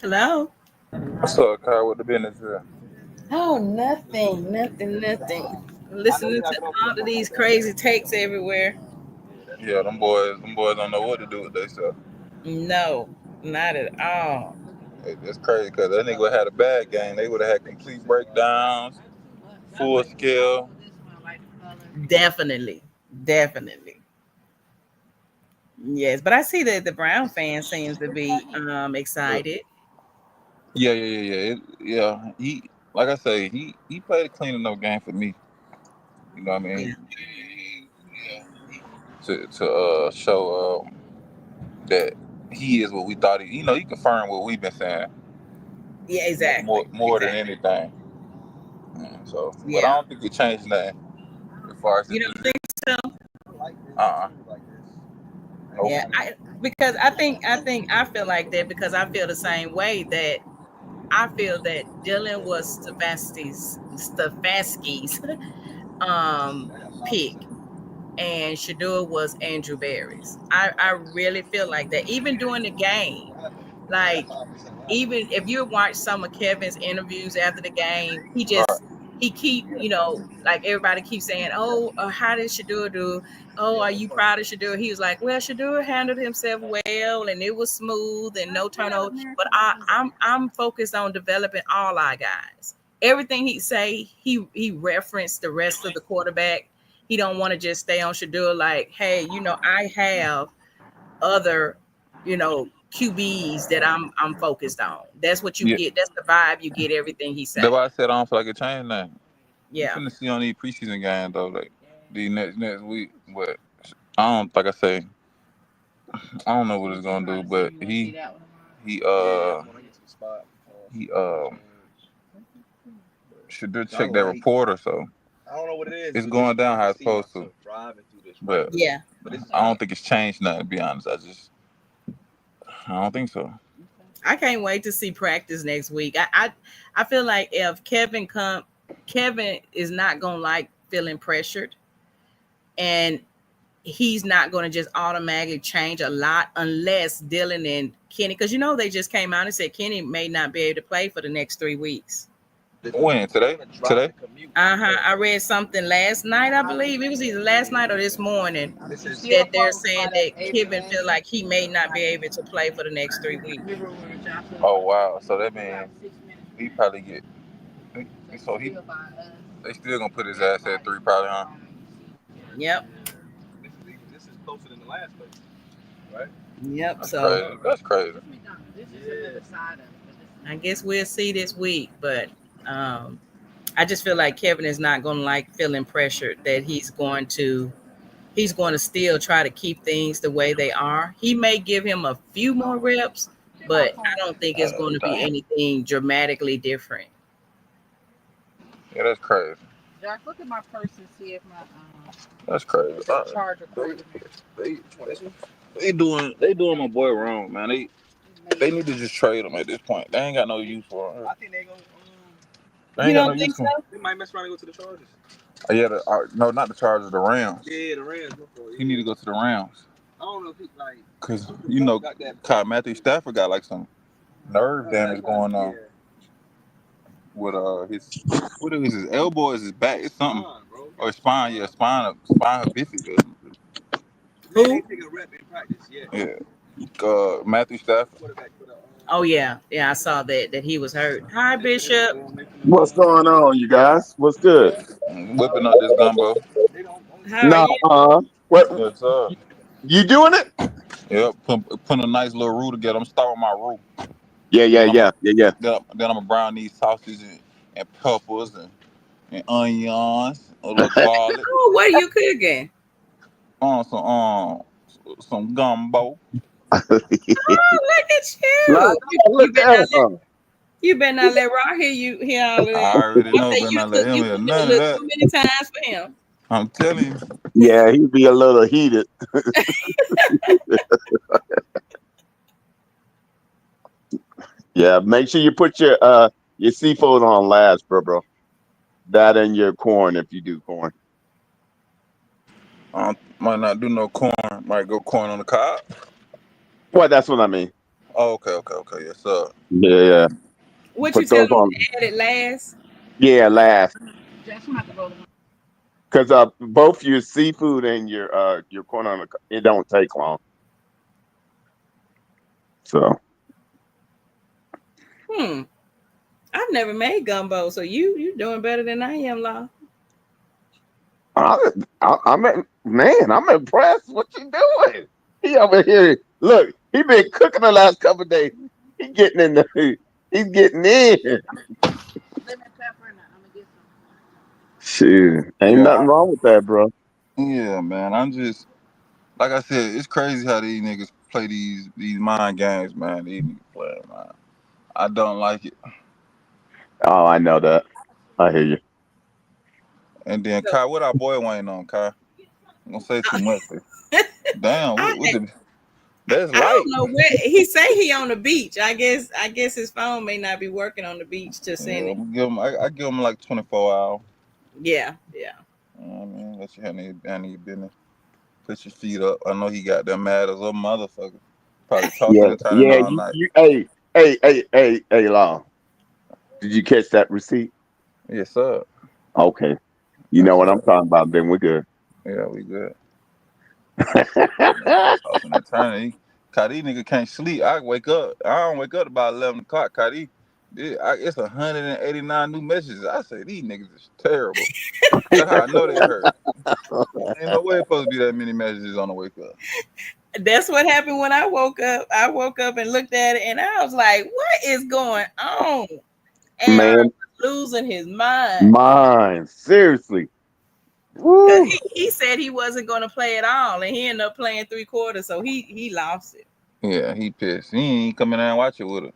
Hello. What's up, Kyle? What the business is? Oh, nothing. Listening to all of these crazy takes everywhere. Yeah, them boys don't know what to do with themselves. No, not at all. It's crazy because that nigga had a bad game. They would have had complete breakdowns, full scale. Definitely. Yes, but I see that the Brown fan seems to be excited. Yeah. He, like I say, he played a clean enough game for me. You know what I Yeah, mean? To show that he is what we thought he. He confirmed what we've been saying yeah, exactly, more than exactly. anything. So, but I Yeah, don't think it changed nothing as far as the you don't position. think so? Uh-uh. Nope. Yeah, because I feel like that because I feel the same way that I feel that Dylan was Stefanski's pick and Shador was Andrew Barry's. I really feel like that. Even during the game, like even if you watch some of Kevin's interviews after the game, he keep like everybody keeps saying, "Oh, how did Shador do? Oh, are you proud of Shador?" He was like, "Well, Shador handled himself well, and it was smooth and no turnover." But I'm focused on developing all our guys. Everything he say, he referenced the rest of the quarterback. He don't want to just stay on Shador. Like, hey, I have other, QBs that I'm focused on. That's what you Yeah, get. That's the vibe you get. Everything he that's say. why I said I don't feel like it changed nothing. You Yeah. finna see on these preseason games though, like the next week. But I don't like I say I don't know what it's gonna do. But he he should do check that reporter. So it's going down how it's supposed to. But Yeah. I don't think it's changed nothing. To be honest, I don't think so. I can't wait to see practice next week. I feel like if Kevin is not gonna like feeling pressured, and he's not gonna just automatically change a lot unless Dylan and Kenny, because they just came out and said Kenny may not be able to play for the next 3 weeks. When today? Today? I read something last night. I believe it was either last night or this morning that they're saying that Kevin feel like he may not be able to play for the next 3 weeks. Oh wow! So that means he probably get. So they still gonna put his ass at three probably, huh? Yep. Yep. That's So crazy. That's crazy. I guess we'll see this week, but I just feel like Kevin is not going to like feeling pressured that he's going to still try to keep things the way they are. He may give him a few more reps, but I don't think it's going to be Damn. anything dramatically different. Yeah, that's crazy. Jack, look at my purse and see if my That's crazy. charger cord. They, they doing my boy wrong, man. They need to just trade him at this point. They ain't got no use for him. I think they gonna. They You ain't got no don't use think for him. so? They might mess around and go to the Chargers. Yeah, no, not the Chargers, the Rams. Yeah, the Rams. Before, yeah. He need to go to the Rams. I don't know if he like. Cause got that. Kyle Matthew Stafford got like some nerve damage going on with his his elbow, is his back, it's something, Bro. or his spine, yeah, spine bifida. Man Who? ain't take a rep in practice yet. Yeah, Matthew Stafford. Quarterback for the. Oh yeah, I saw that he was hurt. Hi, Bishop. What's going on, you guys? What's good? Whipping up this gumbo. They don't. How are No, you? what Yes, sir. you doing it? Yep, put a nice little roux together. I'm starting with my roux. Yeah, yeah, Then I'm yeah, yeah, yeah. then I'm gonna brown these sausages and peppers and onions, a little garlic, Oh, what are you cooking? on some gumbo. Oh, look at Look, you. You look better at not let him. you better not let Rock hear all of I that. already I know, say but not let him you hear cook it a none of little that. too many times for him. I'm telling you. Yeah, he'd be a little heated. Yeah, make sure you put your seafood on last, bro. That and your corn if you do corn. Might not do no corn. Might go corn on the cob. Well, that's what I mean. Oh, okay. Yes, sir. Yeah, What you put tell those them on. to add it last? Yeah, last. Just want to roll them. Because both your seafood and your corn on it don't take long. So Hmm. I've never made gumbo, so you doing better than I am, Law. I, man, I'm impressed. What you doing? He over here. Look, he been cooking the last couple of days. He getting in the. He's getting in. Lemon pepper, and I'm gonna get some. Shit, ain't Yeah, nothing wrong with that, bro. yeah, man. I'm just like I said. It's crazy how these niggas play these mind games, man. These niggas play, man. I don't like it. Oh, I know that. I hear you. And then So Kai, what our boy Wayne on, Kai? I'm gonna say too much. But damn, what I the? That's I don't light. know where he say he on the beach. I guess his phone may not be working on the beach to send Yeah, it. I'm give him. I give him like 24 hours. Yeah, yeah. You know what I mean, let you handle your business. Put your feet up. I know he got them mad as a motherfucker. Probably tossing Yeah, and turning yeah. all You, night. you. Hey, Long. Did you catch that receipt? Yes, sir. Okay. You know Yes, what I'm sir. talking about. Then we're good. Yeah, we good. Man, tossing and turning. Cause nigga can't sleep. I wake up. I don't wake up about 11 o'clock. It's 189 new messages. I say these niggas is terrible. That's how I know they hurt. Ain't no way it's supposed to be that many messages on the wake up. That's what happened when I woke up. I woke up and looked at it, and I was like, "What is going on?" And I Man, was losing his mind mine. Seriously. because Woo. he said he wasn't going to play at all, and he ended up playing 3 quarters, so he lost it. Yeah, he pissed. He ain't coming there and watch it with us.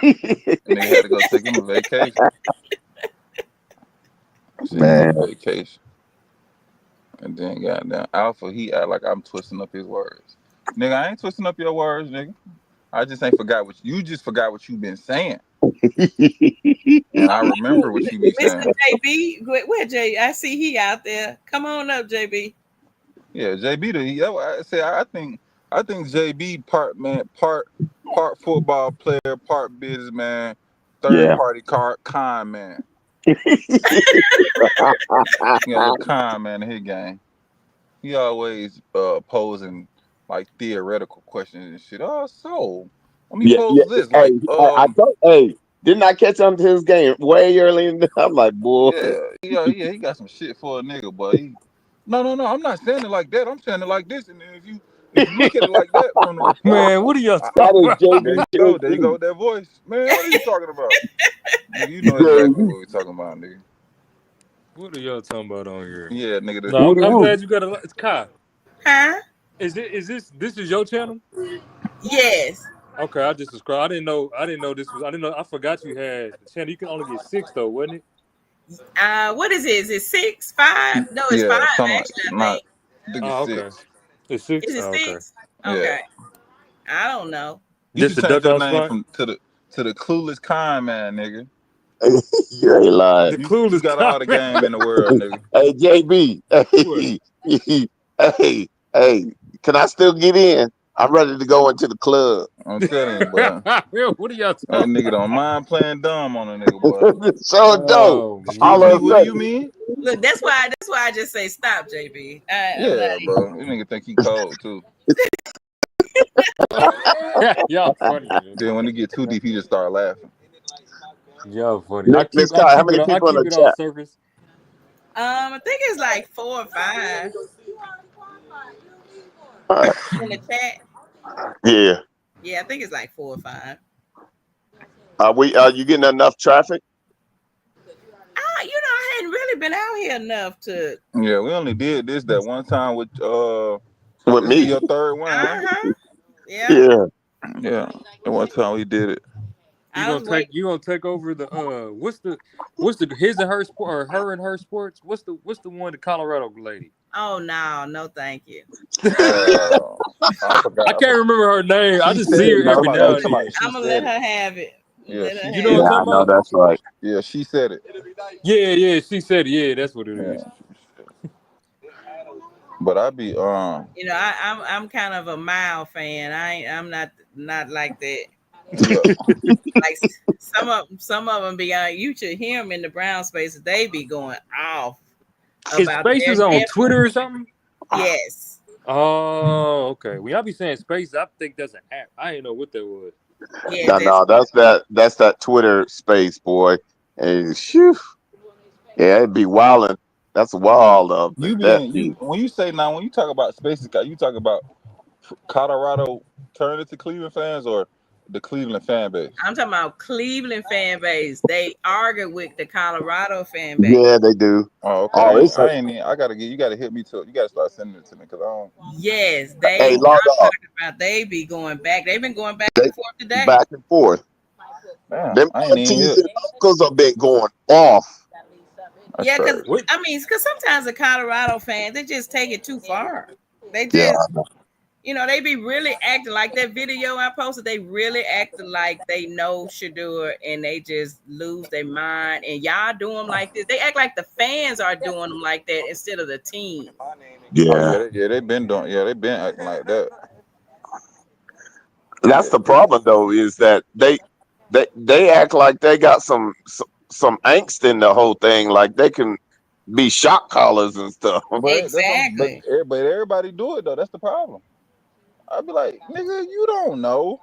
And nigga had to go take him a vacation. Shit, he need a Man, vacation. And then goddamn Alpha, he act like I'm twisting up his words. Nigga, I ain't twisting up your words, nigga. I just ain't forgot what you just forgot what you been saying. And I remember what you be Mr. saying. JB, where J? I see he out there. Come on up, JB. Yeah, JB I say I think JB part man, part football player, part businessman, third yeah. party car con man. He got a little con man in his game. He always posing like theoretical questions and shit. Oh, so let me Yeah. pose this. Hey, Like, I thought. Hey, didn't I catch on to his game way early? I'm like, boy. yeah, he got some shit for a nigga, but no. I'm not saying it like that. I'm saying it like this. And if you look at it like that from the report, Man, what are y'all I, talking That is about? there JB you go. There you go with that voice, man. What are you talking about, nigga? You know exactly JB. what we talking about, nigga. What are y'all talking about on here? Yeah, nigga. No, Woody I'm woo. glad you got a. It's Kai. Huh? This is your channel? Yes. Okay, I just subscribed. I didn't know this was. I didn't know. I forgot you had the channel. You can only get 6 though, wasn't it? What is it? Is it 6, 5? No, it's 5 Yeah, something like actually. I not. think. I think it's Oh, okay. 6. It's 6. Is it Oh, okay. 6? Yeah, Okay. I don't know. you This should the change duck your out name spot. from to the clueless con man, nigga. You ain't lying. The You clueless got all the comment. game in the world, nigga. Hey, JB. What? Hey. Can I still get in? I'm ready to go into the club. I'm telling you, boy. What are y'all That talking nigga don't about? mind playing dumb on a nigga, boy. So dope. Oh Excuse All me, of a what man. do sudden. you mean? Look, that's why I just say stop, JB. I'm not. Yeah, bro. This nigga think he cold too. Y'all funny, man. Then when he get too deep, he just start laughing. Y'all funny. Miss I Kai, how keep it many on. I people in keep the it on chat? surface. I think it's like 4 or 5 Uh, in the chat. yeah. Yeah, I think it's like 4 or 5. Are you getting enough traffic I hadn't really been out here enough to. Yeah, we only did this that one time with with this be me? your third one, huh? Uh-huh. Yeah. Yeah. Yeah. The one time we did it. I was waiting. You gonna take over the what's the his and her sport or her and her sports? What's the one the Colorado lady? Oh no, no, thank you. Uh I I forgot. can't remember her name. I She just see said her it. No, every now no. and then. She I'm gonna let said it. her have it. Yeah, Let her she You know have what Yeah, it. I'm I talking know about? that's right. yeah, she said it. Yeah, she said it. Yeah, that's what it is. Yeah. But I be I'm kind of a mild fan. I'm not like that. yeah. Like some of them be you should hear them in the brown spaces. They be going off Is about their Spaces on nephew. Twitter or something? Yes, Oh, okay. When y'all be saying Spaces, I think that's an app. I didn't know what that was. yes, No, that's no, that's that Twitter space, boy. And shoo, yeah, it'd be wildin'. That's wild up You that being you be. when you say now when you talk about spaces, you talk about Colorado turning into Cleveland fans or the Cleveland fan base. I'm talking about Cleveland fan base. They argue with the Colorado fan base. Yeah, they do. Oh, okay. Oh, it's I ain't. I gotta get. You gotta hit me to. You gotta start sending it to me because I don't. Yes, hey, they. log I'm off, talking about they be going back. They've been going back they and forth today. back and forth. Damn, Them I ain't even aunties here. and uncles have been going off. That's Yeah, because crazy. What? because sometimes the Colorado fans they just take it too far. They Yeah, just they be really acting like that video I posted. They really acting like they know Shador and they just lose their mind. And y'all do them like this. They act like the fans are doing them like that instead of the team. Oh yeah. yeah, they been doing. Yeah, they been acting like that. That's Yeah, the problem, though, is that they act like they got some angst in the whole thing, like they can be shot callers and stuff. but that's Exactly. but everybody do it though. That's the problem. I be like, nigga, you don't know.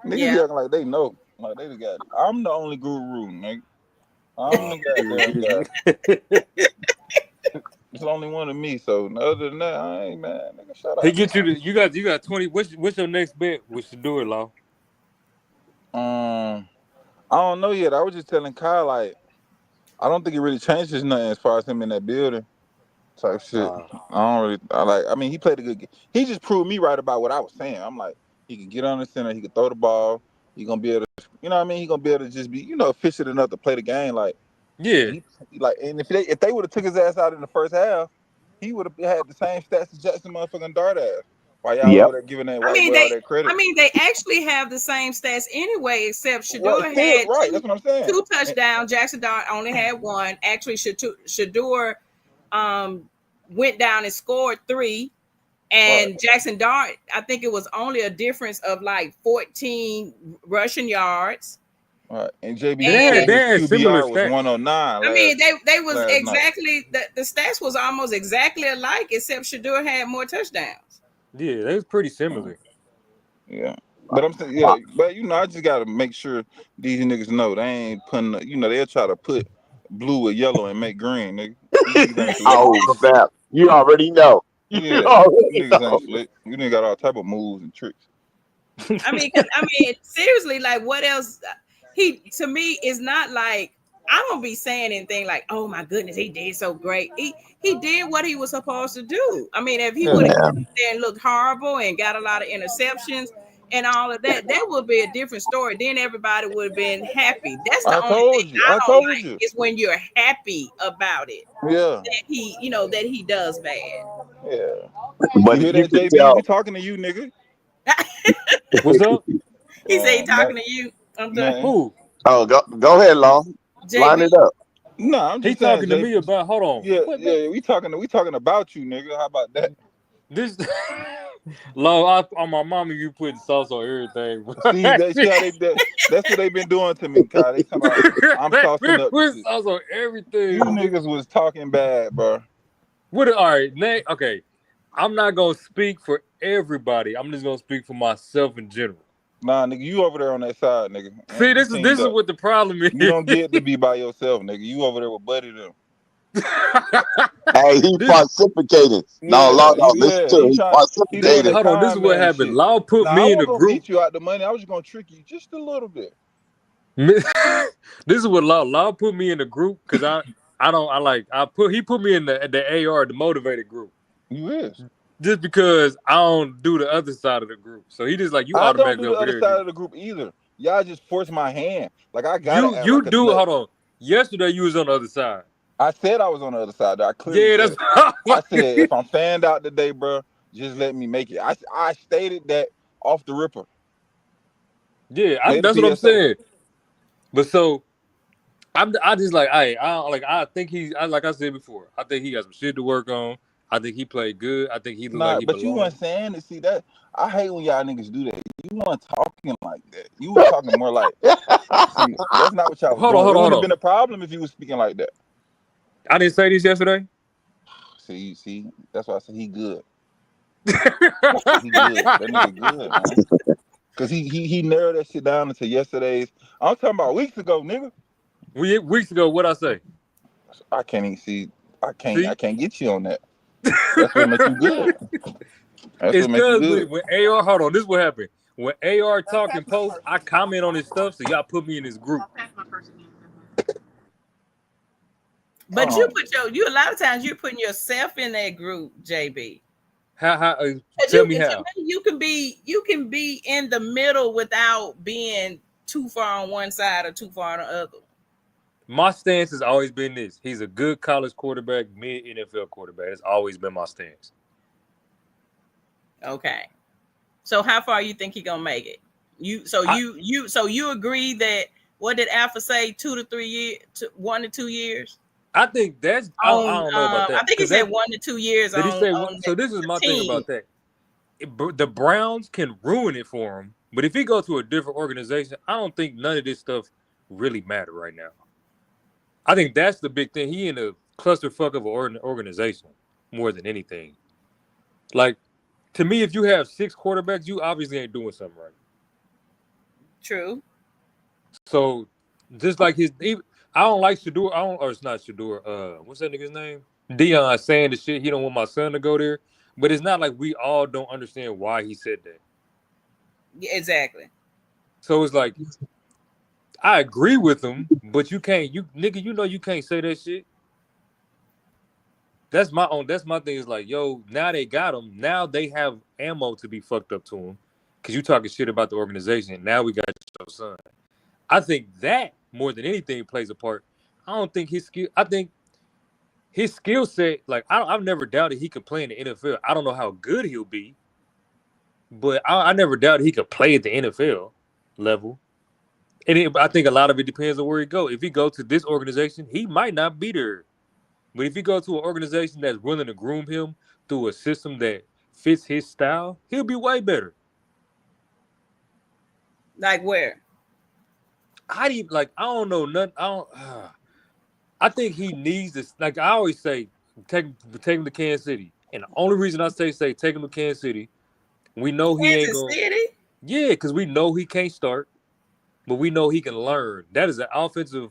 Niggas be Yeah. acting like they know. Like they just got it. I'm the only guru, nigga. I'm the goddamn guy. It's only one of me. So other than that, I ain't man. Nigga, shut He up. get you to you got 20. What's your next bet? We should do it, Law. I don't know yet. I was just telling Kyle like I don't think it really changes nothing as far as him in that building type shit. Uh, I don't really. I like. I mean, he played a good game. He just proved me right about what I was saying. I'm like, he can get on the center. He can throw the ball. He gonna be able to. You know what I mean? He gonna be able to just be efficient enough to play the game. Like yeah. he like. And if they would have took his ass out in the first half, he would have had the same stats as Jackson motherfucking Dart ass. Why y'all Yep. over there giving that I white mean boy all they that I credit? mean they actually have the same stats anyway, except Right, Shador still had right. two That's what I'm saying. two touchdowns. Jackson Dart only had one. Actually, Shador um went down and scored three. Right, And Jackson Dart, I think it was only a difference of like 14 rushing yards. right. And JB, They you had said And they his had similar QBR was stats. 109 I mean, they was last night. exactly the stats was almost exactly alike, except Shador had more touchdowns. Yeah, they was pretty Mm, similar. yeah. But I'm saying, yeah, but I just gotta make sure these niggas know they ain't putting, they'll try to put blue with yellow and make green, nigga. You niggas ain't slick. Oh snap! You already know. You Yeah, you already niggas ain't know. slick. You niggas got all type of moves and tricks. I mean, 'cause, I mean, seriously, like what else? He to me is not like I don't be saying anything like, "Oh my goodness, he did so great." He did what he was supposed to do. I mean, if he would Yeah, have Yeah. came there and looked horrible and got a lot of interceptions and all of that, that would be a different story. Then everybody would have been happy. That's the I only thing told you. I I don't told like you. is when you're happy about it Yeah, that he does bad. yeah. You But hear you that, could JB? We tell. talking to you, nigga. What's up? He said he Nothing. talking to you. I'm done. Nothing. Who? Oh, go ahead, Long. Line JB. it up. No, I'm He just saying, talking to JB. me about hold on. Yeah, What man? yeah. We talking about you, nigga. How about that? This Law, on my mama you putting sauce on everything. See how that's what they been doing to me, Kyle. They talking about I'm saucing up the Putting shit. sauce on You everything. niggas was talking bad, bro. What all right, Nate, okay. I'm not gonna speak for everybody. I'm just gonna speak for myself in general. Nah, nigga, you over there on that side, nigga. See, You this is teamed this is up. what the problem You is. don't get to be by yourself, nigga. You over there with Buddy them. Hey, he this pontificating. No, Yeah, Long, no, listen to him. he He trying. He doing pontificating. that hold on, this is con what man happened. shit. Law put Nah, I me in a wasn't gonna group. beat you out the money. I was just gonna trick you just a little bit. This is what Law put me in the group because I don't I like I put he put me in the AR the motivated group You is. just because I don't do the other side of the group. So he just like you I don't do automatically the over other there, side nigga. of the group either. Y'all just force my hand. Like I gotta act You like a do slut. hold on. Yesterday you was on the other side. I said I was on the other side. Though. I clearly Yeah, said that's it. I said if I'm fanned out today, bro, just let me make it. I stated that off the ripper. yeah. Play the That's what I'm PSA. saying. But so I just like I think he's like I said before. I think he got some shit to work on. I think he played good. I think he looked like Nah, he but you weren't belonged. saying it. See that? I hate when y'all niggas do that. You weren't talking like that. You was talking more like, see, that's not what y'all was Hold on, doing. It hold on, wouldn't have hold been a problem if you was speaking like that. on. I didn't say this yesterday. See, that's why I said he good. He good. That nigga good, man. Cause he narrowed that shit down into yesterday's. I'm talking about weeks ago, nigga. Weeks ago, what I say? I can't even see. I See, can't get you on that. That's what make you good. That's it's what make you cause good. when AR, hold on, this is what happened. When AR Don't talk pass and my post, purse. I comment on his stuff, so y'all put me in this group. Don't pass my purse again. But Oh, you a lot of times you're putting yourself in that group, JB. How? Because Tell you me can to how. me, you can be in the middle without being too far on one side or too far on the other. My stance has always been this: he's a good college quarterback, mid NFL quarterback. It's always been my stance. Okay. So how far you think he gonna make it? I, So you agree that what did Alpha say 2 to 3 years, 1 to 2 years I think that's I on don't know about I that think he because said that 1 to 2 years did he say what? on So this is the my thing team. about that. The Browns can ruin it for him, but if he go to a different organization, I don't think none of this stuff really matter right now. I think that's the big thing. He in a clusterfuck of an organization more than anything. Like to me, if you have 6 quarterbacks, you obviously ain't doing something right. True. So just like I don't like Shador. I don't, or it's not Shador. What's that nigga's name? Dion saying the shit. He don't want my son to go there, but it's not like we all don't understand why he said that. Yeah, exactly. So it's like I agree with him, but you can't. You nigga, you know you can't say that shit. That's my own. That's my thing. Is like, yo, now they got him. Now they have ammo to be fucked up to him, because you talking shit about the organization. Now we got your son. I think that more than anything plays a part. I don't think his skill. I think his skill set. Like I've never doubted he could play in the NFL. I don't know how good he'll be, but I never doubted he could play at the NFL level. And I think a lot of it depends on where he go. If he go to this organization, he might not be there. But if you go to an organization that's willing to groom him through a system that fits his style, he'll be way better. Like where? How do you like? I don't know nothing. I don't. I think he needs this. Like I always say, take him to Kansas City. And the only reason I say take him to Kansas City, we know he ain't Kansas going. City? Yeah, because we know he can't start, but we know he can learn. That is an offensive.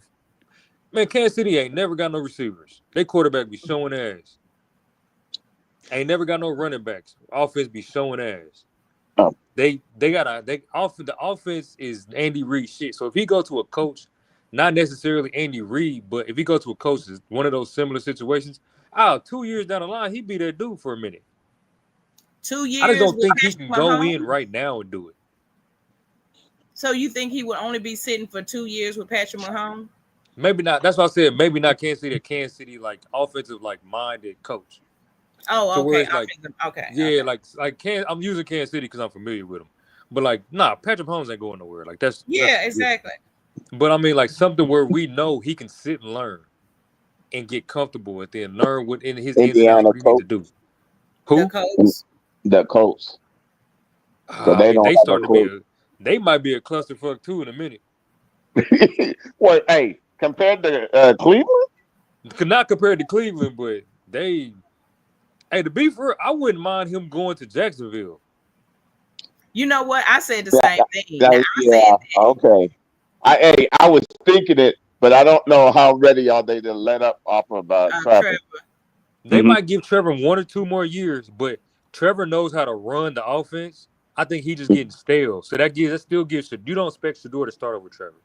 Man, Kansas City ain't never got no receivers. They quarterback be showing ass. Ain't never got no running backs. Offense be showing ass. Oh, They got the offense is Andy Reid shit. So if he go to a coach, not necessarily Andy Reid, but if he go to a coach, is one of those similar situations. 2 years down the line, he be that dude for a minute. Two I just years don't with think he Patrick can go in Mahomes. right now and do it. So you think he would only be sitting for 2 years with Patrick Mahomes? Maybe not. That's why I said maybe not Kansas City. A Kansas City like offensive like minded coach. Oh, So where okay. it's like, Okay, yeah, okay. I'm using Kansas City because I'm familiar with them. But like, nah, Patrick Mahomes ain't going nowhere. Like that's Yeah, exactly. But I mean, like something where we know he can sit and learn and get comfortable and then learn what in his ins and outs Indiana what he needs coach, to do. The Who? Colts. the Colts, because they If don't they have a starting to be clue. they might be a clusterfuck too in a minute. Well, hey, compared to Cleveland, Not compared to Cleveland, but hey, to be fair, I wouldn't mind him going to Jacksonville. You know what? I said the that, same thing. Now that, I said yeah, okay. I was thinking it, but I don't know how ready are they to let up off of Trevor. Travis. They Hmm. might give Trevor 1 or 2 more years, but Trevor knows how to run the offense. I think he just getting stale. So that still gives you don't expect Shador to start over Trevor.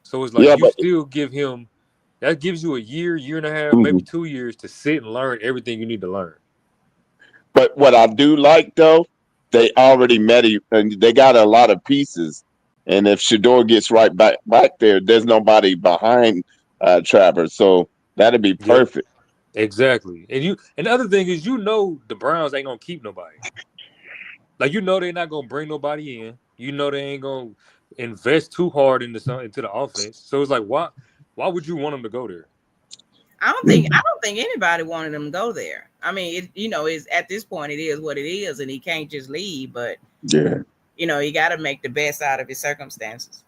So it's like Yeah, you but still give him that gives you a year and a half, maybe mhm. 2 years to sit and learn everything you need to learn. But what I do like though, they already met him, and they got a lot of pieces. And if Shador gets right back there, there's nobody behind Travers, so that'd be Yep, perfect. exactly. And the other thing is the Browns ain't gonna keep nobody. Like they're not gonna bring nobody in. They ain't gonna invest too hard into the offense. So it's like why would you want them to go there? I don't think anybody wanted him to go there. I mean, is at this point it is what it is, and he can't just leave. But Yeah. he got to make the best out of his circumstances.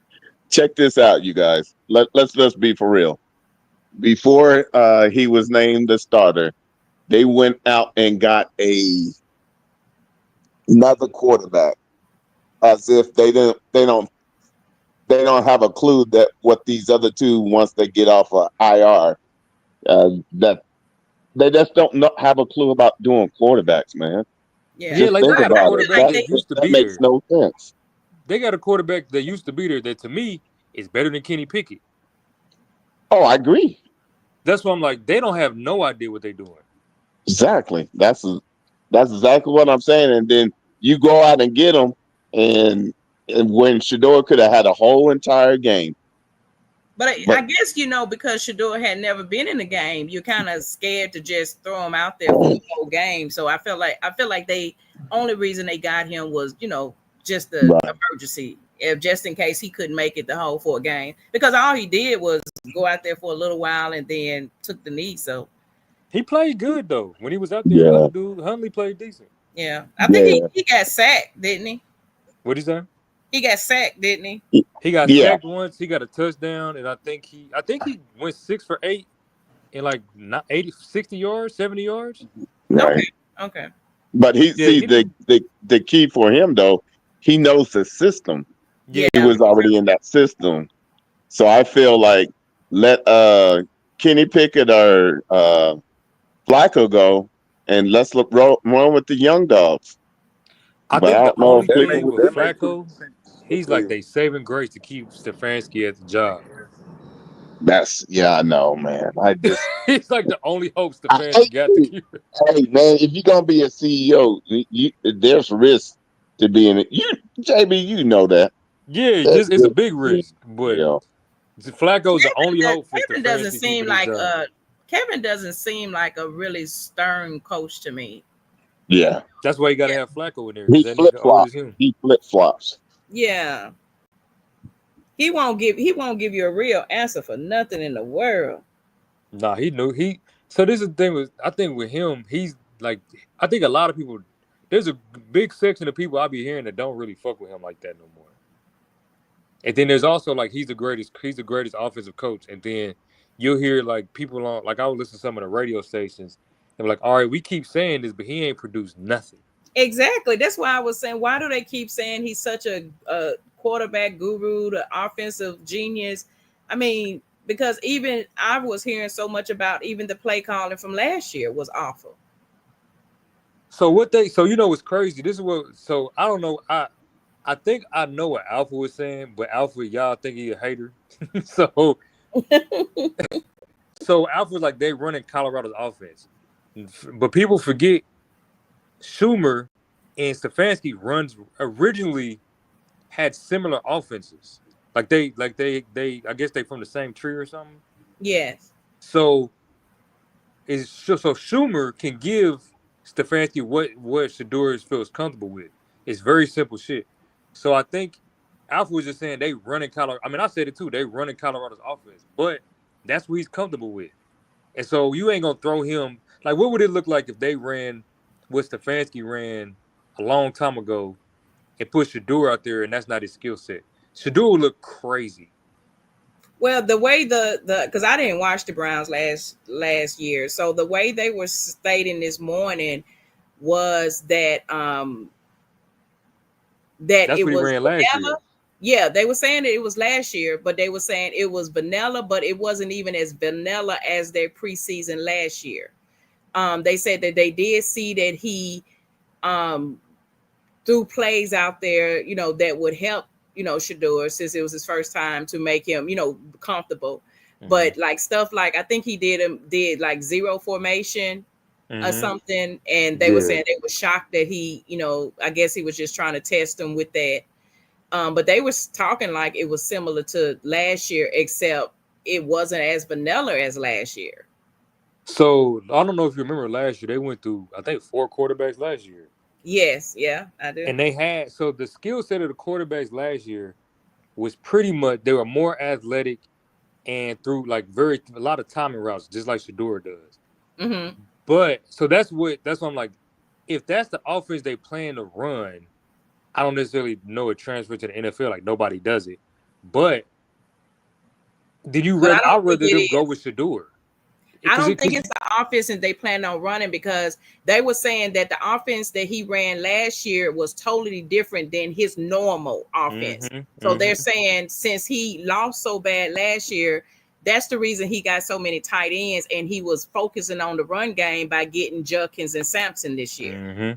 Check this out, you guys. Let's be for real. Before he was named the starter, they went out and got another quarterback, as if they don't have a clue that what these other two, once they get off of IR, that they just don't have a clue about doing quarterbacks, man. Yeah, Yeah, Just like they think got a I about it. feel like quarterback That that they. used to that be makes there. no sense. They got a quarterback that used to be there that to me is better than Kenny Pickett. Oh, I agree. That's why I'm like, they don't have no idea what they're doing. Exactly. That's exactly what I'm saying. And then you go out and get them, and when Shador could have had a whole entire game, But I but guess because Shador had never been in the game, you're kind of scared to just throw him out there for the whole game. So I feel like they only reason they got him was just the right, emergency, if just in case he couldn't make it the whole 4 game, because all he did was go out there for a little while and then took the knee. So He played good though. When he was out there, yeah, Huntley played decent. yeah, I think he, yeah, he got sacked, didn't he? What'd he say? He got sacked, didn't he? He got yeah, sacked once. He got a touchdown, and I think he went 6 for 8 in like not 80, 60 yards, 70 yards. right. Okay, okay, But he Yeah, see the key for him though, he knows the system. yeah, He yeah, was already in that system. So I feel like let Kenny Pickett or Flacco go, and let's run with the young dogs. I But I think the don't know if only That Pickett thing make would. with that make pretty Flacco, good sense for he's like Cleveland. they saving grace to keep Stefanski at the job. That's yeah, I know, man. He's like the only hope I Stefanski got to agree. keep it. Hey man, if you're gonna be a CEO, there's risk to being it. JB, you know that. Yeah, That it's a big risk, but yeah, Flacco's the only Kevin, hope for Kevin doesn't Stefanski seem keeping his like job. a really stern coach to me. yeah. That's why you got to Yeah, have Flacco in there because He that flip nigga old flops. as him. He flip flops. yeah. He won't give you a real answer for nothing in the world. Nah, he knew he. So this is the thing with I think with him, he's like I think a lot of people. There's a big section of people I be hearing that don't really fuck with him like that no more. And then there's also like he's the greatest offensive coach. And then you'll hear like people on like I would listen to some of the radio stations and be like, all right, we keep saying this, but he ain't produced nothing. Exactly. That's why I was saying, why do they keep saying he's such a quarterback guru, the offensive genius? I mean, because even I was hearing so much about even the play calling from last year was awful. So what's crazy? This is what so I don't know. I think I know what Alpha was saying, but Alpha, y'all think he a hater. so so Alpha was like they running Colorado's offense. But people forget Schumer and Stefanski runs originally had similar offenses. Like they I guess they from the same tree or something. Yes. So so Schumer can give Stefanski what Shador feels comfortable with. It's very simple shit. So I think Alpha was just saying they running Colorado. I mean, I said it too. They running Colorado's offense, but that's what he's comfortable with. And so you ain't gonna throw him like what would it look like if they ran what Stefanski ran a long time ago and put Shador out there and that's not his skill set. Shador would look crazy. Well, the way the because I didn't watch the Browns last year, so the way they were stating this morning was that That's it what he was ran last vanilla. year. Yeah, they were saying that it was last year, but they were saying it was vanilla, but it wasn't even as vanilla as their preseason last year. They said that they did see that he um, threw plays out there, that would help, Shador, since it was his first time, to make him, comfortable. Mm-hmm. But like stuff like I think he did like zero formation or Mm-hmm. something, and they were Yeah. saying they were shocked that he, I guess he was just trying to test them with that. But they was talking like it was similar to last year, except it wasn't as vanilla as last year. So I don't know if you remember last year they went through I think 4 quarterbacks last year, Yes, yeah, I do. and they had so the skill set of the quarterbacks last year was pretty much they were more athletic and threw like a lot of timing routes, just like Shador does. Mm-hmm. But so that's what I'm like. If that's the offense they plan to run, I don't necessarily know a transfer to the NFL. Like nobody does it. But did you But I rather? don't I'd think rather it them go is. with Shador I because don't think it's the offense that they plan on running because they were saying that the offense that he ran last year was totally different than his normal offense. mm-hmm, So they're mm-hmm. saying since he lost so bad last year, that's the reason he got so many tight ends and he was focusing on the run game by getting Judkins and Sampson this year. Mm-hmm.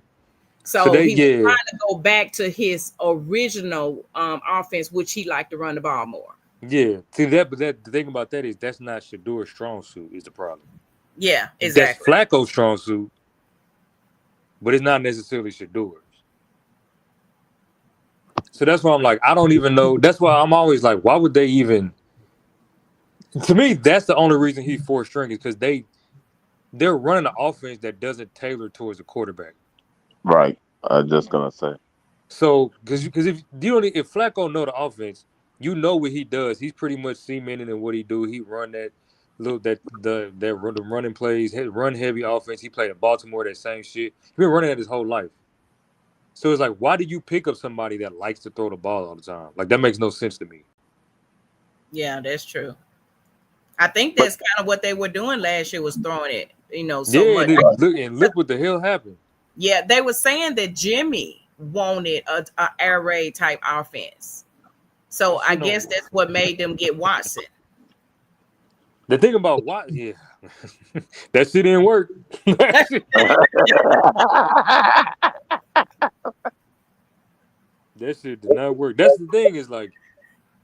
So So they he was yeah trying to go back to his original offense, which he liked to run the ball more. yeah. See that, but the thing about that is that's not Shador's strong suit. Is the problem? Yeah, That's exactly. Flacco's strong suit, but it's not necessarily Shador's. So that's why I'm like, I don't even know. That's why I'm always like, why would they even? To me, that's the only reason he's fourth string is because they're running an offense that doesn't tailor towards the quarterback. Right. I was just gonna say. So because if you don't if Flacco know the offense, you know what he does. He's pretty much cemented in what he do. He run that little the running plays, run heavy offense. He played in Baltimore, that same shit. He's been running that his whole life. So it's like, why do you pick up somebody that likes to throw the ball all the time? Like that makes no sense to me. Yeah, that's true. I think But that's kind of what they were doing last year was throwing it, so Yeah, much. look what the hell happened. Yeah, they were saying that Jimmy wanted a air raid type offense. That So I shit don't. guess that's what made them get Watson. The thing about why, yeah, that shit didn't work. that, shit, that shit did not work. That's the thing is like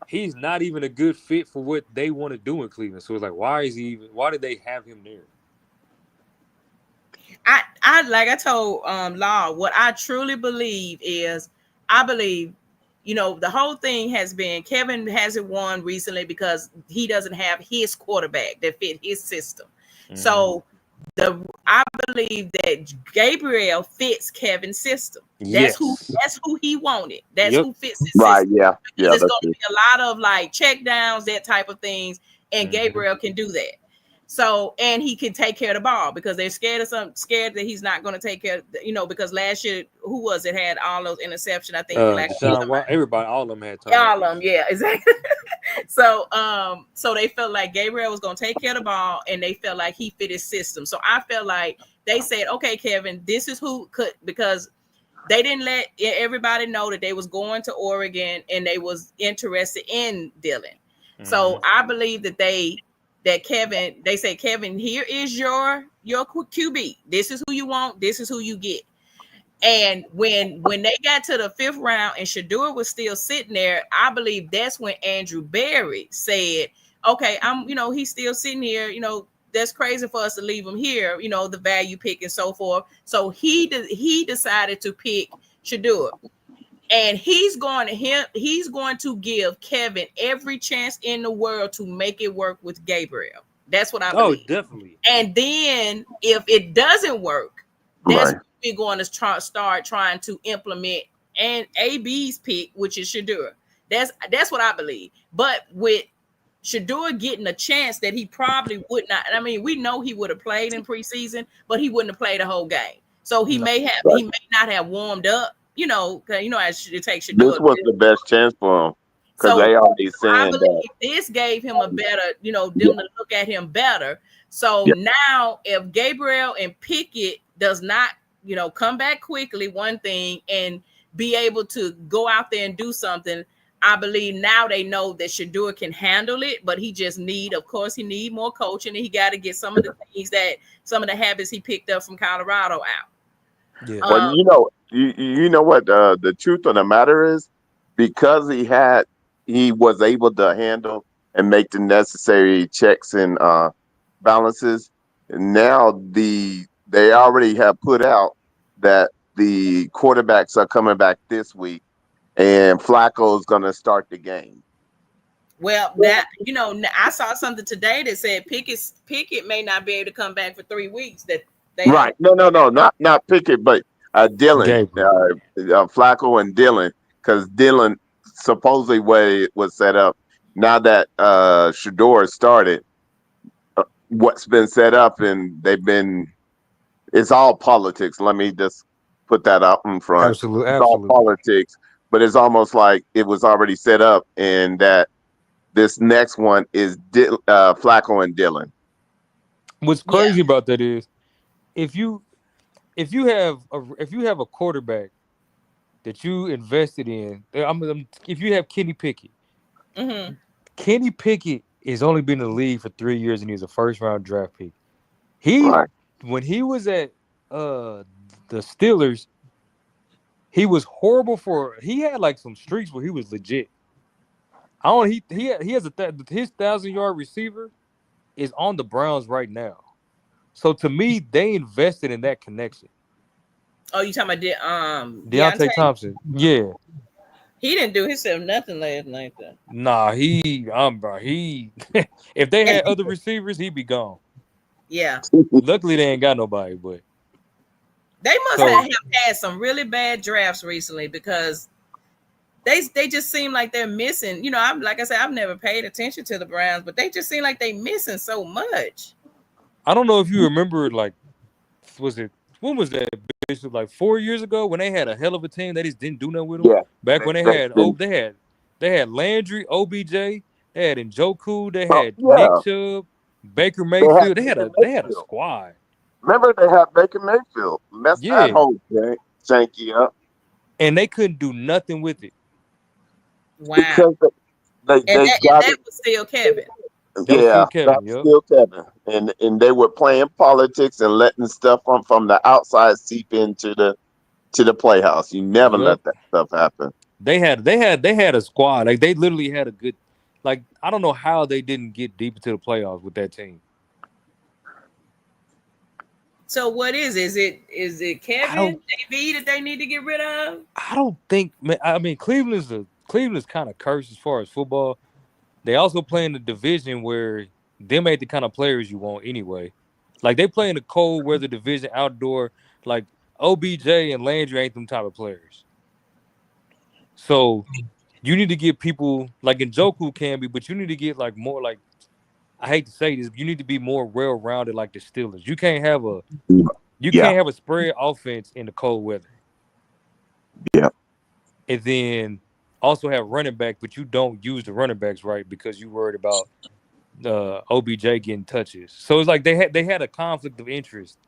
he's not even a good fit for what they want to do in Cleveland. So it's like, why is he even? Why did they have him there? I like I told Law, what I truly believe is I believe, the whole thing has been Kevin hasn't won recently because he doesn't have his quarterback that fit his system. Mm-hmm. So I believe that Gabriel fits Kevin's system. Yes. That's who he wanted. That's Yep. who fits his right, system. yeah. Because Yeah, it's that's going to it. be a lot of like check downs, that type of things, and Mm-hmm. Gabriel can do that. So and he can take care of the ball because they're scared that he's not going to take care. Because last year, who was it had all those interceptions? I think Flacco or Deshaun, somebody. everybody, all of them had All of them, turnovers. yeah, exactly. So they felt like Gabriel was going to take care of the ball, and they felt like he fit his system. So I felt like they said, "Okay, Kevin, this is who could," because they didn't let everybody know that they was going to Oregon and they was interested in Dylan. Mm-hmm. So I believe that Kevin, they say, Kevin, here is your QB. This is who you want. This is who you get. And when they got to the fifth round and Shador was still sitting there, I believe that's when Andrew Berry said, "Okay, he's still sitting here. That's crazy for us to leave him here. The value pick and so forth." So he decided to pick Shador, and he's going to give Kevin every chance in the world to make it work with Gabriel. That's what I Oh, believe. definitely. And then if it doesn't work, that's Right. when we're going to start trying to implement and AB's pick, which is Shador. That's what I believe. But with Shador getting a chance that he probably would not. I mean, we know he would have played in preseason, but he wouldn't have played the whole game. So he No. may Right. not have warmed up. As it takes This Shador. was the best chance for him because So they already I saying that. believe this gave him a better, them to look at him better. So Yeah. now if Gabriel and Pickett does not, come back quickly, one thing, and be able to go out there and do something, I believe now they know that Shador can handle it, but he just of course, he need more coaching, and he got to get some of the habits he picked up from Colorado out. Yeah. Well, Um, you know what the truth of the matter is, because he was able to handle and make the necessary checks and balances. Now they already have put out that the quarterbacks are coming back this week, and Flacco is going to start the game. Well, that I saw something today that said Pickett may not be able to come back for 3 weeks. That they don't. Right? No, not Pickett, but Dylan, Gabriel. Flacco and Dylan, because Dylan supposedly way it was set up. now that Shador started, what's been set up, and it's all politics. Let me just put that out in front. Absolutely, It's all absolutely. politics, but it's almost like it was already set up, and that this next one is Flacco and Dylan. What's Yeah. crazy about that is if you if you have a quarterback that you invested in, if you have Kenny Pickett, Hmm. Kenny Pickett has only been in the league for 3 years and he's a first round draft pick. He Right. when he was at the Steelers, he was horrible for. He had like some streaks where he was legit. I don't. He has his 1,000 yard receiver is on the Browns right now. So to me, they invested in that connection. Oh, you talking about Deontay? Deontay Thompson, yeah, He didn't do himself nothing last night though. nah, bro, he. If they had other receivers, he'd be gone. Yeah. Luckily, they ain't got nobody, but They must so have had some really bad drafts recently because they just seem like they're missing. I'm like I said, I've never paid attention to the Browns, but they just seem like they missing so much. I don't know if you remember, like, was it when was that? Bishop, like 4 years ago when they had a hell of a team, they just didn't do nothing with them. Yeah. Back when They, they had Landry, OBJ, they had Njoku, they oh, had Nick yeah. Chubb, Baker They had Mayfield. Baker They had a Mayfield. squad. Remember they had Baker Mayfield. Messed that Yeah, whole janky up and they couldn't do nothing with it. Wow. because And they got that it. was still Kevin. That was still Yeah, Kevin. that's Yep. still Kevin, and they were playing politics and letting stuff from the outside seep into the playhouse. You never Yep. let that stuff happen. They had a squad. Like they literally had a good. Like I don't know how they didn't get deep into the playoffs with that team. So what is it? Is it I Kevin don't. JV that they need to get rid of? I don't think. Man, I mean, Cleveland's kind of cursed as far as football. They also play in the division where them ain't the kind of players you want anyway. Like they play in the cold weather division, outdoor. Like OBJ and Landry ain't them type of players. So you need to get people like Njoku can be, but you need to get like more like I hate to say this, you need to be more well rounded like the Steelers. You Yeah, can't have a spread offense in the cold weather. yeah, And then also have running back, but you don't use the running backs right because you worried about OBJ getting touches. So it's like they had a conflict of interest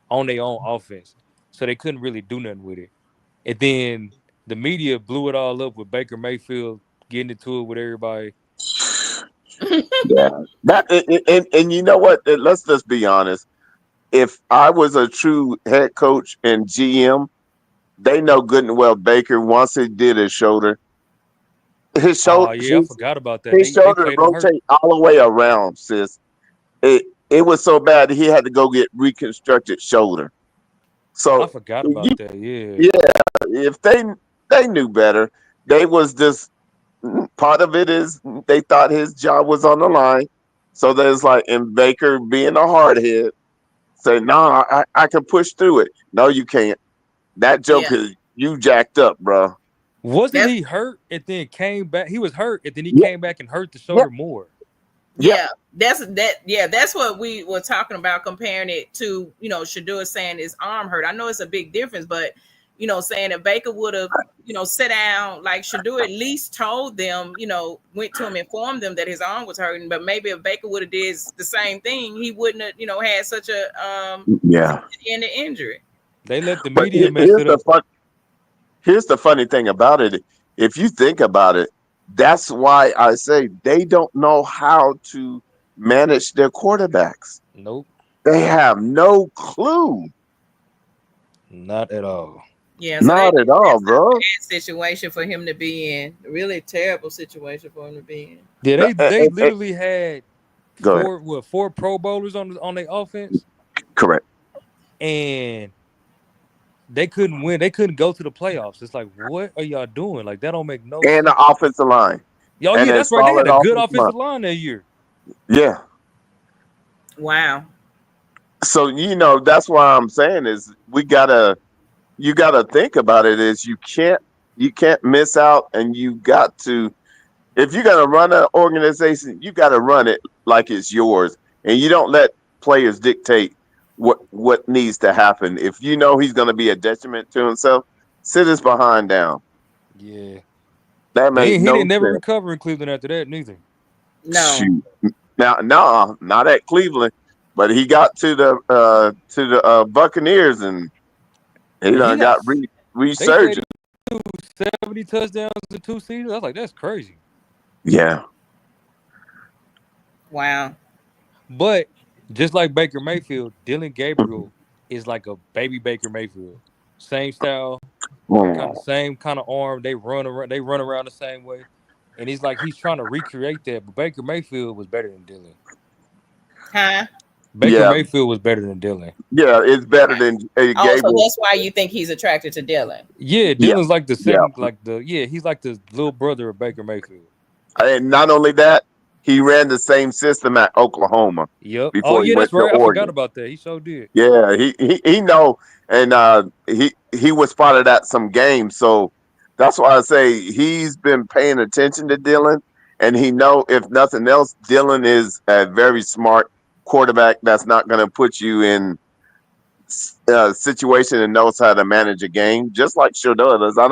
on their own offense. So they couldn't really do nothing with it. And then the media blew it all up with Baker Mayfield getting into it with everybody. yeah. That and you know what? Let's just be honest. If I was a true head coach and GM, they know good and well Baker once he did his Oh shoulder, yeah, I forgot about that. his They shoulder played him hurt. rotate all the way around, sis. It was so bad that he had to go get reconstructed shoulder. I So forgot about that. Yeah. yeah, if they knew better, they was just part of it is they thought his job was on the line. So there's like and Baker being a hardhead, say, no, I can push through it. No, you can't. That Yeah. joke is you jacked up, bro. Wasn't That's he hurt and then came back? He was hurt and then he Yeah, came back and hurt the yeah, shoulder more. yeah, yeah. That's what we were talking about, comparing it to, Shador saying his arm hurt. I know it's a big difference, but saying that Baker would have, sit down, like Shador at least told them, went to him, informed them that his arm was hurting. But maybe if Baker would have did the same thing, he wouldn't have, had such a yeah. in the injury. They let the But media mess it up. here's the funny thing about it. If you think about it, that's why I say they don't know how to manage their quarterbacks. Nope, They have no clue. not at all. Yeah, so Not at all, that's a bro. bad situation for him to be in. A really terrible situation for him to be in. Yeah, Uh, uh, they uh, literally had Go ahead. four Pro Bowlers on their offense, Correct. and they couldn't win. They couldn't go to the playoffs. It's like, what are y'all doing? Like that don't make no And the sense. offensive line. Yo, And yeah, a that's right. They solid had a good offensive line. offensive line that year. Yeah. Wow. So that's why I'm saying is you gotta think about it is you can't miss out and you got to If you got to run an organization, you got to run it like it's yours, and you don't let players dictate what needs to happen. If you know he's going to be a detriment to himself, sit his behind down. Yeah. That make He no didn't never sense. recover in Cleveland after that, neither. No. Shoot. Now, no, not at Cleveland, but he got to the Buccaneers, and he And he done got got they said resurgent. he threw 70 touchdowns in 2 seasons. I was like, that's crazy. Yeah, Wow. But just like Baker Mayfield, Dylan Gabriel is like a baby Baker Mayfield. Same style, kind of mm. same kind of arm. They run around the same way. And he's like he's trying to recreate that, but Baker Mayfield was better than Dylan. Huh? Baker Yeah, Mayfield was better than Dylan. yeah. It's better Okay. than Oh, so Gabriel. that's why you think he's attracted to Dylan. Yeah, Yeah, Dylan's like the yeah. second, he's like the little brother of Baker Mayfield. And not only that, he ran the same system at Oklahoma Yep. Oh before he yeah, went that's to right. I forgot Oregon. about that. He sure did. Yeah, he know, and he was spotted at some games, so that's why I say he's been paying attention to Dylan, and he know if nothing else, Dylan is a very smart quarterback that's not going to put you in a situation and knows how to manage a game, just like Shador does. I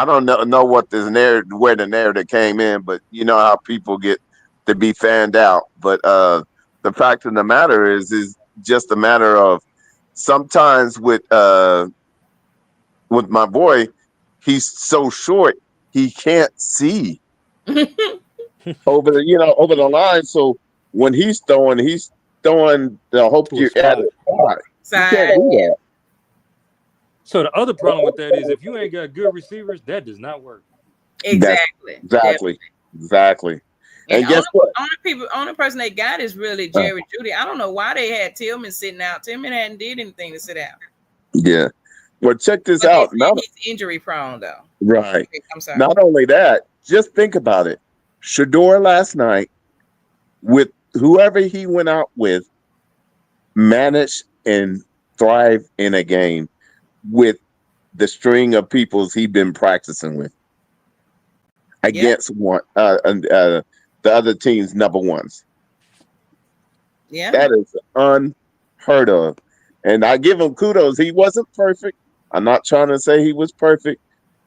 don't know what this narrative where the narrative came in, but you know how people get to be fanned out. But the fact of the matter is just a matter of sometimes with my boy, he's so short he can't see over the line. So when he's throwing the hope To a you at spot. it. He can't Side. do that. So the other problem with that is if you ain't got good receivers, that does not work. That's Exactly. exactly exactly. And And guess what? only person they got is really Jerry Judy. I don't know why they had Tillman sitting out. Tillman hadn't did anything to sit out. Yeah. Well, check this But they out. said Not he's injury prone though. right. Okay, I'm sorry. Not only that, just think about it. Shador last night with whoever he went out with managed and thrive in a game with the string of peoples he'd been practicing with Yeah, against the other team's number ones. yeah. That is unheard of. And I give him kudos. He wasn't perfect. I'm not trying to say he was perfect,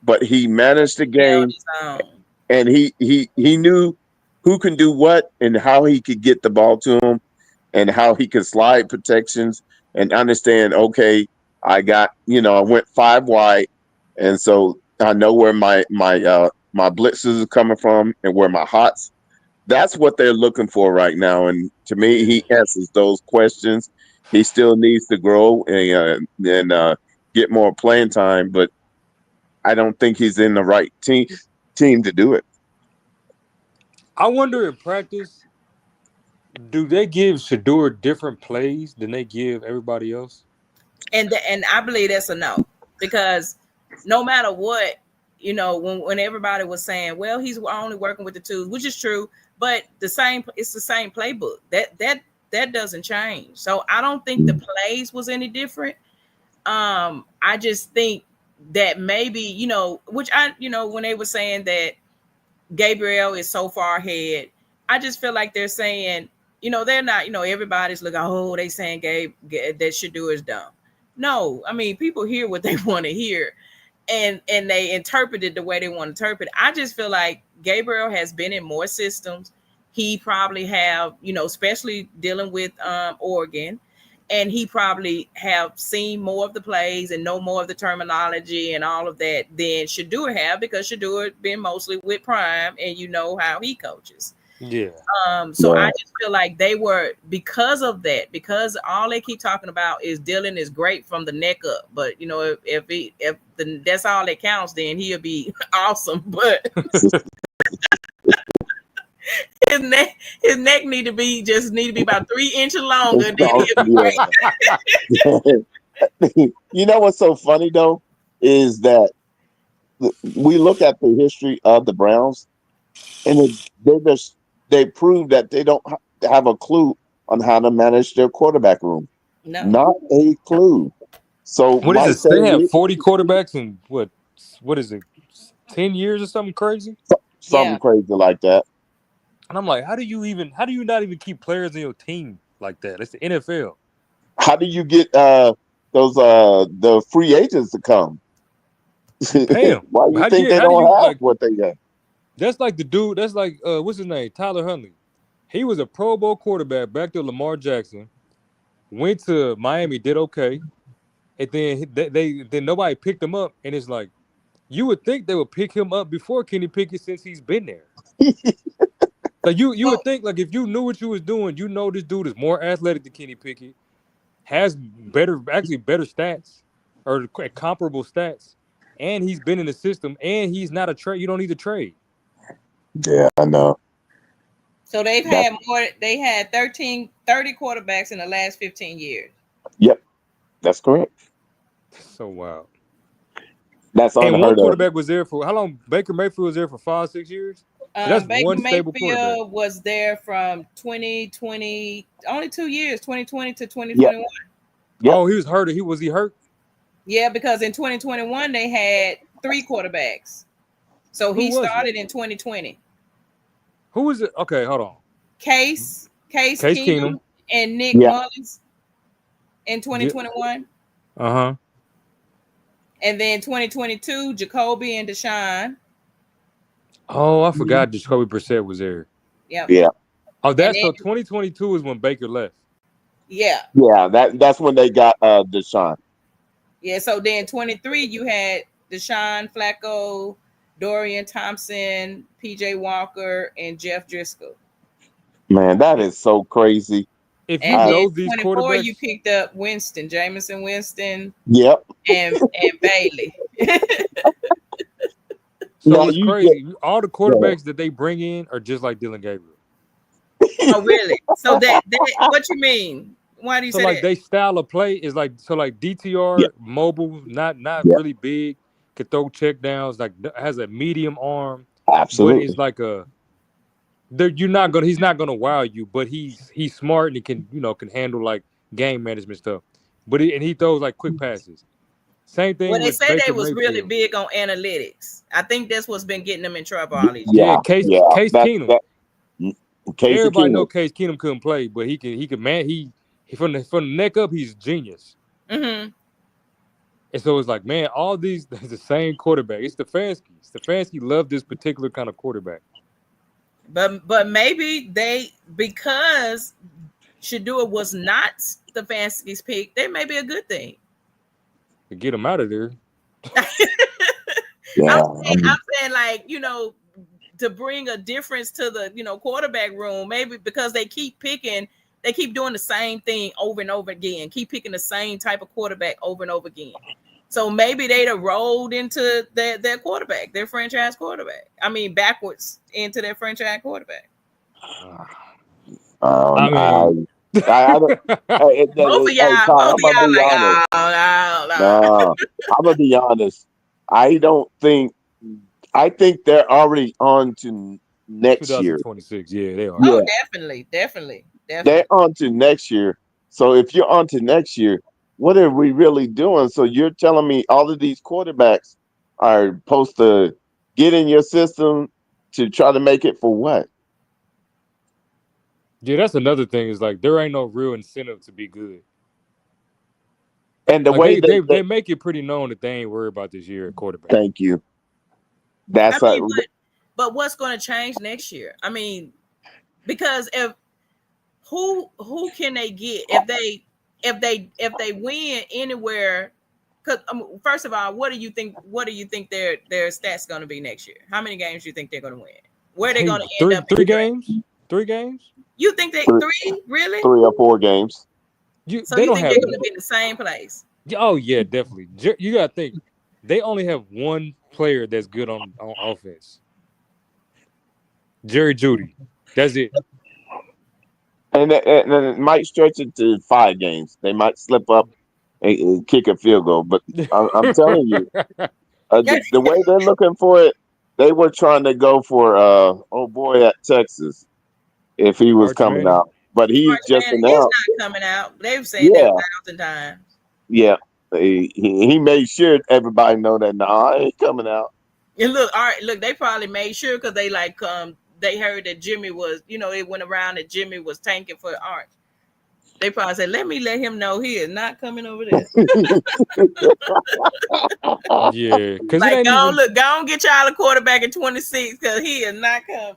but he managed the Held game his own. and he knew who can do what and how he could get the ball to him and how he could slide protections and understand, okay, I went five wide, and so I know where my blitzes are coming from and where my hots. That's what they're looking for right now, and to me, he answers those questions. He still needs to grow and get more playing time, but I don't think he's in the right team to do it. I wonder in practice, do they give Shador different plays than they give everybody else? And I believe that's a no, because no matter what, when everybody was saying, well, he's only working with the twos, which is true, but it's the same playbook. That doesn't change. So I don't think the plays was any different. I just think that maybe, which when they were saying that Gabriel is so far ahead, I just feel like they're saying, they're not, everybody's looking, oh, they saying that Shador is dumb. No, I mean, people hear what they want to hear, and they interpret it the way they want to interpret it. I just feel like Gabriel has been in more systems. He probably have, especially dealing with Oregon, and he probably have seen more of the plays and know more of the terminology and all of that than Shador have, because Shador been mostly with Prime, and you know how he coaches. Yeah. So Yeah. I just feel like they were, because of that, because all they keep talking about is Dylan is great from the neck up. But if that's all that counts, then he'll be awesome. But his neck need to be about 3 inches longer, then he'll be great. Yeah. You know what's so funny though is that we look at the history of the Browns, and they prove that they don't have a clue on how to manage their quarterback room. No. Not a clue. So What is my it? They have saying 40 quarterbacks in what is it? 10 years or something crazy? something crazy like that. And I'm like, how do you not even keep players in your team like that? It's the NFL. How do you get those the free agents to come? You pay them. Why you How do think you they how do don't you have like? what they got? That's like the dude. That's like what's his name? Tyler Huntley. He was a Pro Bowl quarterback back to Lamar Jackson. Went to Miami, did okay, and then then nobody picked him up. And it's like you would think they would pick him up before Kenny Pickett since he's been there. Like you Well, would think like if you knew what you was doing, you know this dude is more athletic than Kenny Pickett, has better stats or comparable stats, and he's been in the system, and he's not a trade. You don't need to trade. Yeah, I know. so they've That had more. They had 30 quarterbacks in the last 15 years. Yep, that's correct. So wild. That's And one unheard of. quarterback was there for how long? Baker Mayfield was there for 5-6 years. So that's Baker one stable quarterback. Mayfield was there from 2020, only 2 years, 2020 to Yep, 2021. yep. Oh, he was hurt. Was he hurt? Yeah, because in 2021 they had 3 quarterbacks. So Who he was it? started in 2020. Who was it? Okay, hold on. Case Case Keenum. Keenum and Nick Yeah. Mullins in 2021. Uh huh. And then 2022, Jacoby and Deshaun. Oh, I forgot Jacoby Brissett was there. Yep. Yeah, Oh, And that's then, so 2022 is when Baker left. yeah. yeah. That's when they got Deshaun. Yeah. So then 23, you had Deshaun, Flacco, Dorian Thompson, PJ Walker, and Jeff Driscoll. Man, that is so crazy. If you And then know these 24, you quarterbacks, picked up Winston, Jameson Winston, Yep. and Bailey. so Now it's you get crazy. All the quarterbacks that they bring in are just like Dylan Gabriel. Oh, really? So that what you mean? Why do you So say like that? they style of play is like yeah, DTR mobile, not yeah, really big, could throw check downs, like has a medium arm, but it's absolutely. like he's not gonna wow you, but he's smart and he can can handle like game management stuff. But he throws like quick passes. Same Well, thing they with say they Baker was really Mayfield. big on analytics. I think that's what's been getting them in trouble all these Yeah, years. Yeah, yeah. Case Keenum. That Casey Everybody know Keenum. Case Keenum couldn't play, but he could man he from the neck up he's genius. Mm-hmm. And so it's like, man, all these the same quarterback. It's Stefanski. Stefanski loved this particular kind of quarterback. But maybe because Shadua was not Stefanski's pick, that may be a good thing. To get him out of there. Yeah, I'm saying like, to bring a difference to the, quarterback room, maybe because they keep doing the same thing over and over again, keep picking the same type of quarterback over and over again. So maybe they'd have rolled into their quarterback, their franchise quarterback. I mean, backwards into their franchise quarterback. I mean, both Both of hey, y'all, Todd, I'm gonna be like, honest. oh, no. No, I'm gonna be honest. I don't think. I think they're already on to next year. 2026. Yeah, they are. Yeah, Oh, definitely. they're on to next year. So if you're on to next year, what are we really doing? So you're telling me all of these quarterbacks are supposed to get in your system to try to make it for what? Yeah, that's another thing. Is like there ain't no real incentive to be good. And the Like way they make it pretty known that they ain't worried about this year at quarterback. thank you. I That's mean, but what's going to change next year? I mean, because if who can they get if they win anywhere? Because first of all, what do you think their stats going to be next year? How many games do you think they're going to win? Where are they going to end up? Three games. 3 games. You think they three really? 3 or 4 games. So they you don't think have. they're going to be in the same place? Oh yeah, definitely. You gotta think they only have one player that's good on offense. Jerry Judy. That's it. And it might stretch it to 5 games. They might slip up and kick a field goal. But I'm telling you, the way they're looking for it, they were trying to go for old boy at Texas if he was Arch coming Manning. out. But he's just He's announced. not coming out. They've said that 1,000 times. Yeah. He made sure everybody know that I ain't coming out. And look, all right, look, they probably made sure because they like they heard that Jimmy was, it went around that Jimmy was tanking for Arch. They probably said, let him know he is not coming over there. Yeah, because it Like, ain't even. go on, get y'all a quarterback in 26 because he is not coming.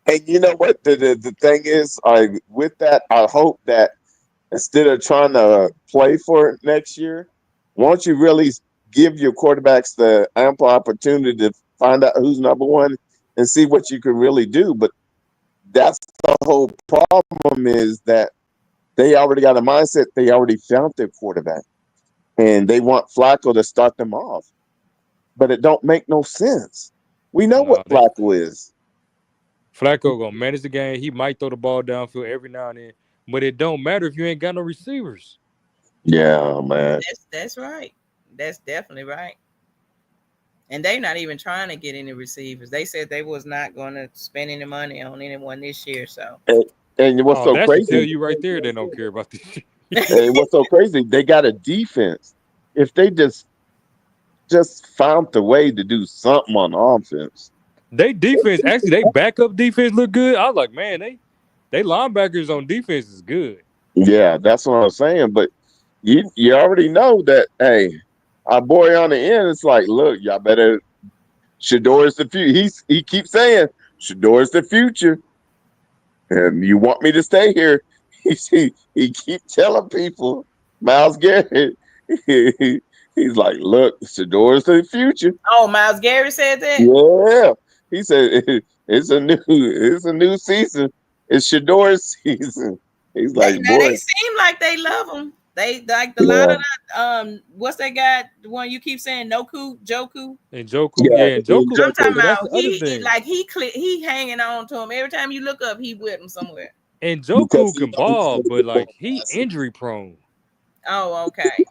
And you know what the thing is, with that, I hope that instead of trying to play for it next year, won't you really give your quarterbacks the ample opportunity to find out who's number one and see what you can really do? But that's the whole problem, is that they already got a mindset. They already found their quarterback, and they want Flacco to start them off. But it don't make no sense. We know Nah, what Flacco is. Flacco gonna manage the game. He might throw the ball downfield every now and then, but it don't matter if you ain't got no receivers. Yeah, man. That's right. That's definitely right. And they're not even trying to get any receivers. They said they was not going to spend any money on anyone this year. So And, and what's Oh, so that should tell crazy? you right there they don't care about this shit. And what's so crazy? They got a defense. If they just found the way to do something on offense. They defense actually they backup defense look good. I was like, man, they linebackers on defense is good. Yeah, that's what I'm saying. But you already know that. Hey, our boy on the end, it's like, look, y'all better. Shador is the future. He keeps saying Shador is the future, and you want me to stay here. He keep telling people, Miles Garrett. He's like, look, Shador is the future. oh, Miles Garrett said that. Yeah, he said it's a new season. It's Shador's season. He's like, boy, They seem like they love him. They like the lot yeah, of that. What's that guy? The one you keep saying, Noku, Joku. And Joku, yeah, yeah, and Joku. I'm talking But that's about the other thing. he hanging on to him every time you look up. He with him somewhere. And because Joku he can know he's ball, gonna but get more like he passes. injury prone. Oh, okay.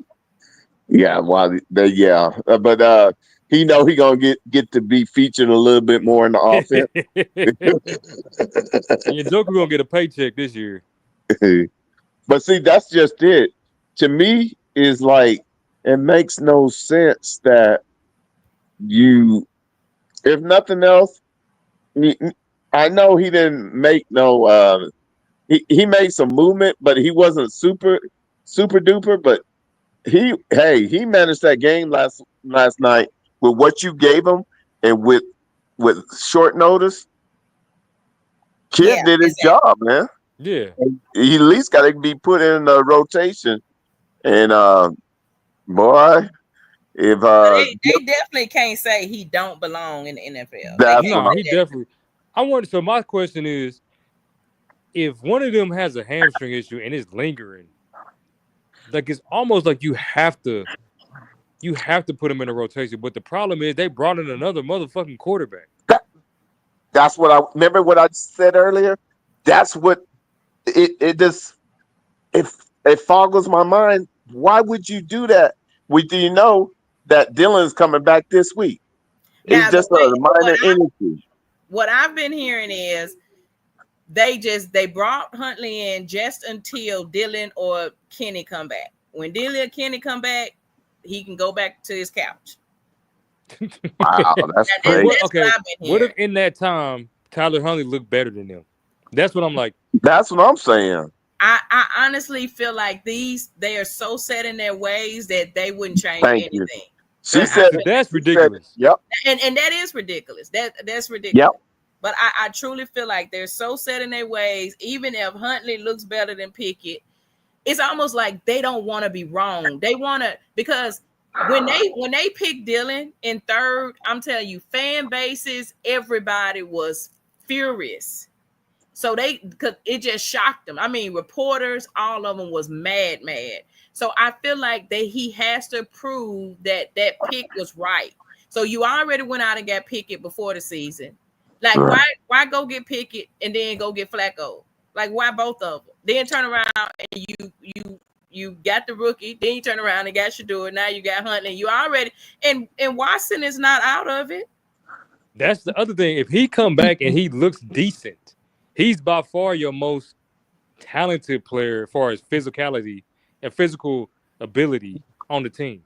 Yeah, but he know he gonna get to be featured a little bit more in the offense. Yeah, Joker gonna get a paycheck this year. But see, that's just it. To me, is like it makes no sense that you, if nothing else, y- I know he didn't make no. He made some movement, but he wasn't super duper. But he managed that game last night with what you gave him and with short notice. Yeah, Kid did his exactly. job, man. Yeah. He at least got to be put in a rotation. And boy, if But they definitely can't say he don't belong in the NFL. They that's can't what No, I, he say that. definitely. I wonder. So my question is, if one of them has a hamstring issue and it's lingering, like it's almost like you have to put him in a rotation. But the problem is they brought in another motherfucking quarterback. that, that's what I remember what I said earlier. That's what it just if it foggles my mind. Why would you do that? Do you know that Dylan's coming back this week? It's Now the just way a minor injury. what I've been hearing is they brought Huntley in just until Dylan or Kenny come back. When Dylan or Kenny come back, he can go back to his couch. Wow, that's But crazy. what? That's Okay, what I've been what if hearing. in that time Tyler Huntley looked better than them? That's what I'm like. That's what I'm saying. I honestly feel like they are so set in their ways that they wouldn't change Thank you. anything. She I said See, it. feel that's She said it. ridiculous. Yep. and that is ridiculous. That's Yep. ridiculous. But I truly feel like they're so set in their ways. Even if Huntley looks better than Pickett, it's almost like they don't want to be wrong. They want to because when they picked Dylan in third, I'm telling you, fan bases, everybody was furious. So because it just shocked them. I mean, reporters, all of them was mad. So I feel like he has to prove that pick was right. So you already went out and got Pickett before the season. Like Right. why go get Pickett and then go get Flacco? Like why both of them? Then turn around and you got the rookie. Then you turn around and got Shador. Now you got Huntley. You already and Watson is not out of it. That's the other thing. If he come back and he looks decent, he's by far your most talented player as far as physicality and physical ability on the team.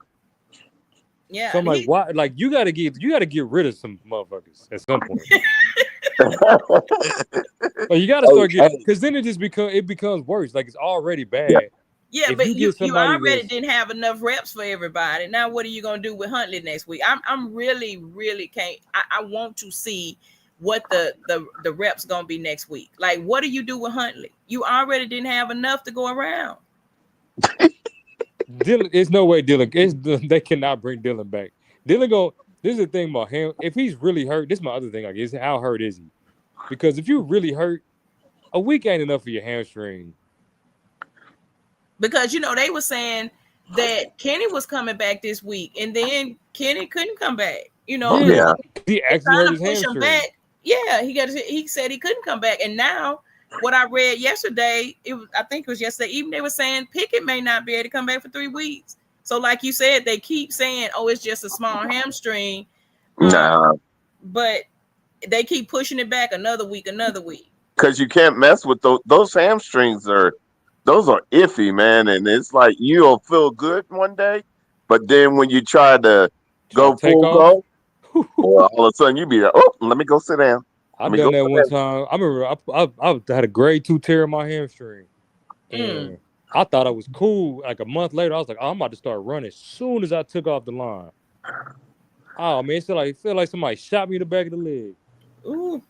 Yeah, So I'm like, why? Like you gotta get rid of some motherfuckers at some point. Like you gotta Hey, start getting hey, because then it becomes worse. Like it's already yeah, bad. yeah, If but you you get you somebody already that's didn't have enough reps for everybody. Now what are you gonna do with Huntley next week? I'm really can't. I want to see what the reps gonna be next week. Like what do you do with Huntley? You already didn't have enough to go around. Dylan, there's no way Dylan. They cannot bring Dylan back. Dylan go. This is the thing about him. If he's really hurt, this is my other thing. I guess how hurt is he? Because if you're really hurt, a week ain't enough for your hamstring. Because they were saying that Kenny was coming back this week, and then Kenny couldn't come back. Because Yeah, yeah, he they actually hurt trying his to push him hamstring. back. Yeah, he said he couldn't come back, and now what I read yesterday, I think it was yesterday evening, they were saying Pickett may not be able to come back for 3 weeks. So, like you said, they keep saying, "Oh, it's just a small hamstring," um, nah, but they keep pushing it back another week, another week. because you can't mess with those hamstrings. Those are iffy, man, and it's like you'll feel good one day, but then when you try to Try to go take full off. go, well, all of a sudden you be like, oh, let me go sit down. I Let me done go that sit one time. I remember I had a grade 2 tear in my hamstring, Mm. and I thought I was cool. Like a month later, I was like, oh, I'm about to start running. As soon as I took off the line, oh man, it felt like somebody shot me in the back of the leg. Ooh,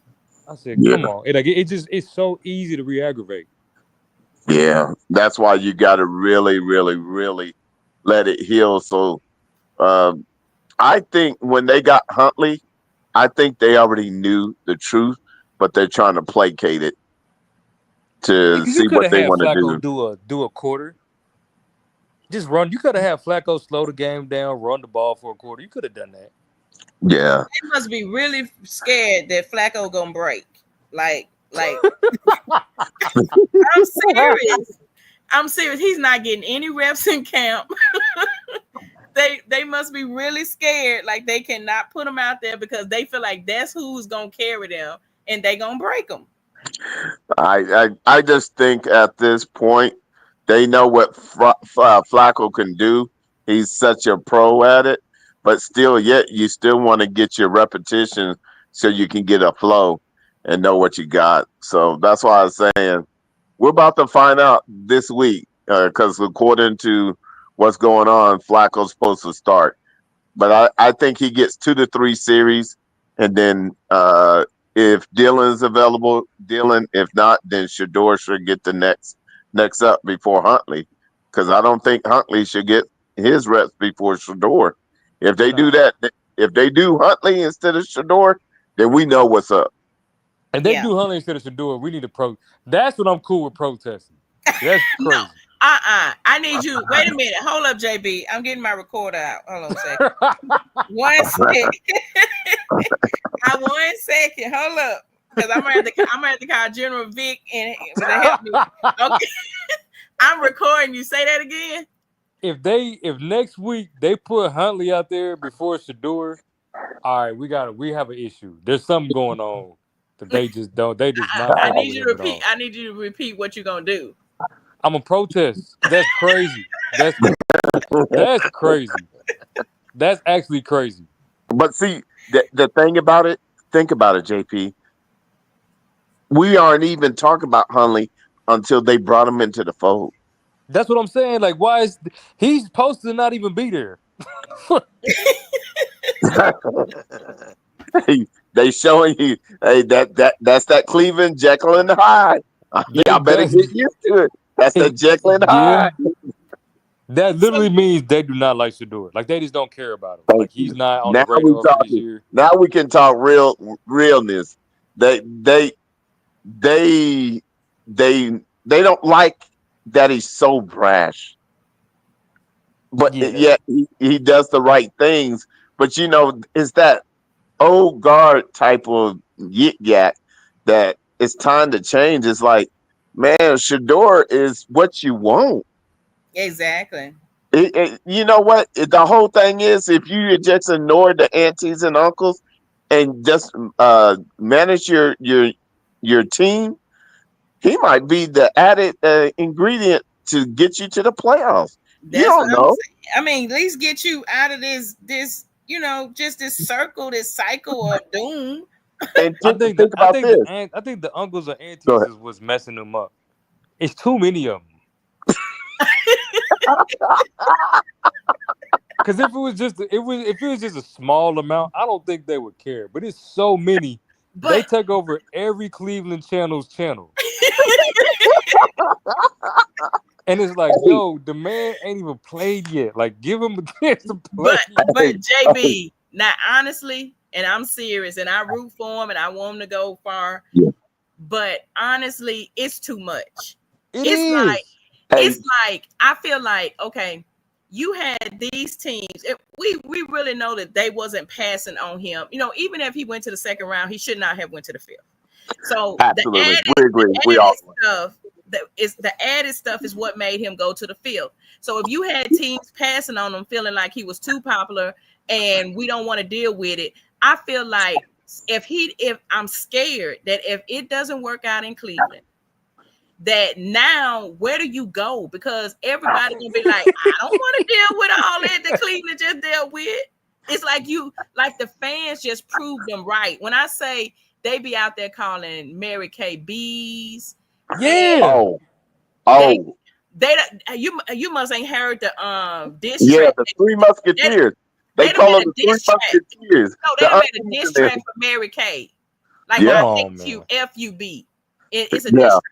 I said, down. come on. It's so easy to re-aggravate. Yeah, that's why you got to really, really, really let it heal. So um, I think when they got Huntley, I think they already knew the truth, but they're trying to placate it Yeah, to because you see could what have they had want to Flacco do. do a quarter. Just run. You could have had Flacco slow the game down, run the ball for a quarter. You could have done that. Yeah, they must be really scared that Flacco gonna break. Like I'm serious. I'm serious. He's not getting any reps in camp. They must be really scared. Like they cannot put him out there because they feel like that's who's gonna carry them, and they gonna break them. I just think at this point they know what Flacco can do. He's such a pro at it, but still, yet you still want to get your repetition so you can get a flow and know what you got. So that's why I was saying we're about to find out this week because according to what's going on, Flacco's supposed to start. But I think he gets 2 to 3 series, and then if Dylan's available, Dylan. If not, then Shador should get the next up before Huntley, because I don't think Huntley should get his reps before Shador. If they do Nah. that, if they do Huntley instead of Shador, then we know what's up. And they Yeah. do Huntley instead of Shador. We need to That's what I'm cool with protesting. That's No. crazy. I need you. Wait a minute. Hold up, JB. I'm getting my recorder out. Hold on a second. 1 second. 1 second. Hold up. Because I'm gonna have to call General Vic and to help me. Okay. I'm recording you. Say that again. If next week they put Huntley out there before Shador, all right, we have an issue. There's something going on that they just not I fucking need with you to him at repeat. all. I need you to repeat what you're gonna do. I'm a protest because that's crazy. That's crazy. That's actually crazy. But see, the thing about it, think about it, JP. We aren't even talking about Huntley until they brought him into the fold. That's what I'm saying. Like, why is he's supposed to not even be there? They showing you, hey, that's that Cleveland Jekyll and Hyde. They Y'all better that get used to it. That's that Jekyll and yeah. Hyde. That So literally means they do not like Shador. Like they just don't care about him. Thank Like he's you. not on the Now we radar for this talking. year. Now we can talk realness. They they they they don't like that he's so brash, but Yeah. yet he does the right things. But it's that old guard type of yit yak that it's time to change. It's like, man, Shador is what you want. exactly. You know what? The whole thing is if you just ignore the aunties and uncles and just manage your team, he might be the added ingredient to get you to the playoffs. You That's what don't I'm know. saying. I mean, at least get you out of this, just this circle, this cycle of doom. And I think think think about this. I think the uncles or Go aunties ahead. is what's messing them up. It's too many of them. Because if it was just a small amount, I don't think they would care. But it's so many, they But take over every Cleveland channel's channel, and it's like, Hey, yo, the man ain't even played yet. Like, give him a chance to but play. but hey, hey. JB, now honestly, and I'm serious, and I root for him, and I want him to go far. Yeah. But honestly, it's too much. It It's like is. Hey, it's like I feel like okay, you had these teams. We really know that they wasn't passing on him. Even if he went to the second round, he should not have went to the fifth. So the absolutely. We the agree. We all added stuff the added stuff is what made him go to the field. So if you had teams passing on him, feeling like he was too popular and we don't want to deal with it, I feel like if I'm scared that if it doesn't work out in Cleveland, that now where do you go? Because everybody gonna be like, I don't want to deal with all that Cleveland just dealt with. It's like the fans just proved them right. When I say they be out there calling Mary Kay bees, and Yeah. Oh, they oh, they you must ain't heard the diss yeah, track. the Three They Musketeers. They they done call made them a the Three diss track. Musketeers. No, they The done made a uncles diss and them. track for Mary Kay. Like Yeah, Come I on, X man. U F U B. It's a diss yeah. track.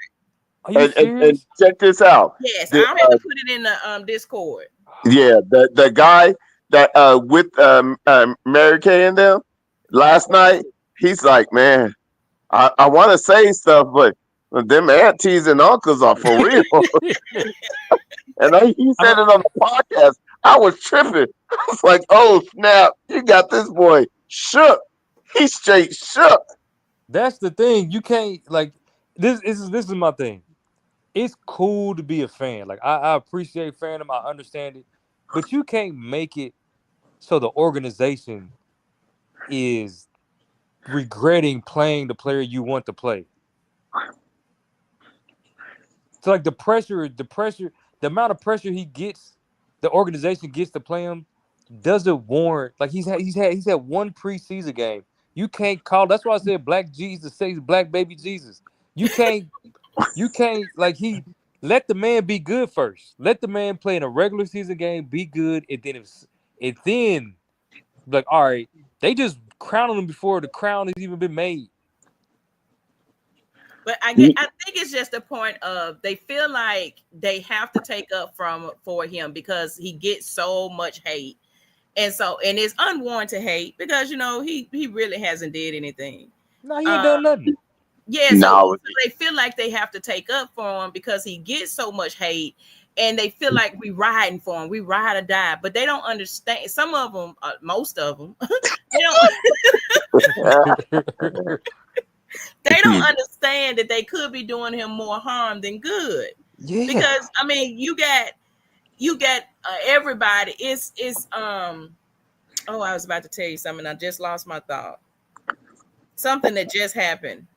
Are you And serious? check this out. Yes, The, I'll have to put it in the Discord. yeah, the guy that with Mary Kay and them last night, he's like, man, I want to say stuff, but them aunties and uncles are for real. And he I said don't. it on the podcast. I was tripping. I was like, oh snap, you got this boy shook. He straight shook. That's the thing. You can't like this is my thing. It's cool to be a fan. Like I appreciate fandom. I understand it, but you can't make it so the organization is regretting playing the player you want to play. So like the amount of pressure he gets, the organization gets to play him, doesn't warrant. Like he's had one preseason game. You can't call. That's why I said Black Jesus says Black Baby Jesus. You can't like he let the man be good first. Let the man play in a regular season game, be good, and then like all right, they just crowning him before the crown has even been made. But I think it's just a point of they feel like they have to take up from for him because he gets so much hate, and it's unwarranted hate because he really hasn't did anything. No, he ain't Uh, done nothing. yeah, so No, they feel like they have to take up for him because he gets so much hate, and they feel like we riding for him, we ride or die. But they don't understand. Some of them, most of them, they don't they don't understand that they could be doing him more harm than good. Yeah. Because I mean, you got everybody. It's oh, I was about to tell you something. I just lost my thought. Something that just happened.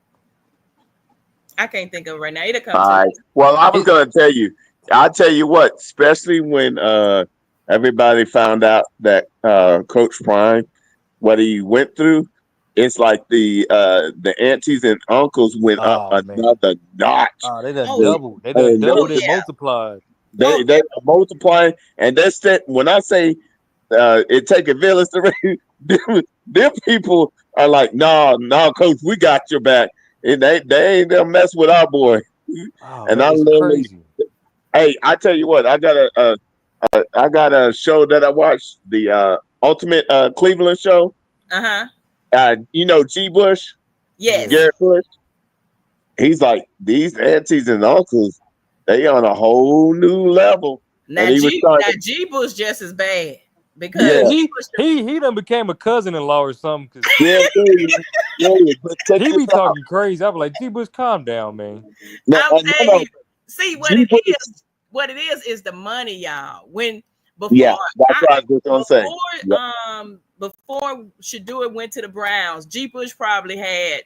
I can't think of it right now. It'll come all to me. right. Well, I was It, gonna tell you. I'll tell you what, especially when everybody found out that Coach Prime, what he went through, it's like the aunties and uncles went up oh man. another notch. Oh, they done Oh, And, doubled. They done and oh doubled and yeah. multiplied. Oh they are multiplying, and that's that. When I say it take a village to raise them people are like, nah, coach, we got your back. And they ain't gonna mess with our boy. Oh And man, I it's literally, crazy. hey, I tell you what, I got a show that I watched, the Ultimate Cleveland show. uh-huh. G. Bush, Yeah. Yes. Garrett Bush. He's like these aunties and uncles. They on a whole new level, and Now he was G trying now to, G was just as bad Yeah, because yeah, he he pushed him. he done became a cousin-in-law or something because yeah. But check he this be out. talking crazy. I be like, G Bush, calm down, man. No, I'm telling no. you. See G. Bush. what it is the money, y'all. When Yeah, before that's I what I was just gonna say. Yeah. before Shadua went to the Browns, G Bush probably had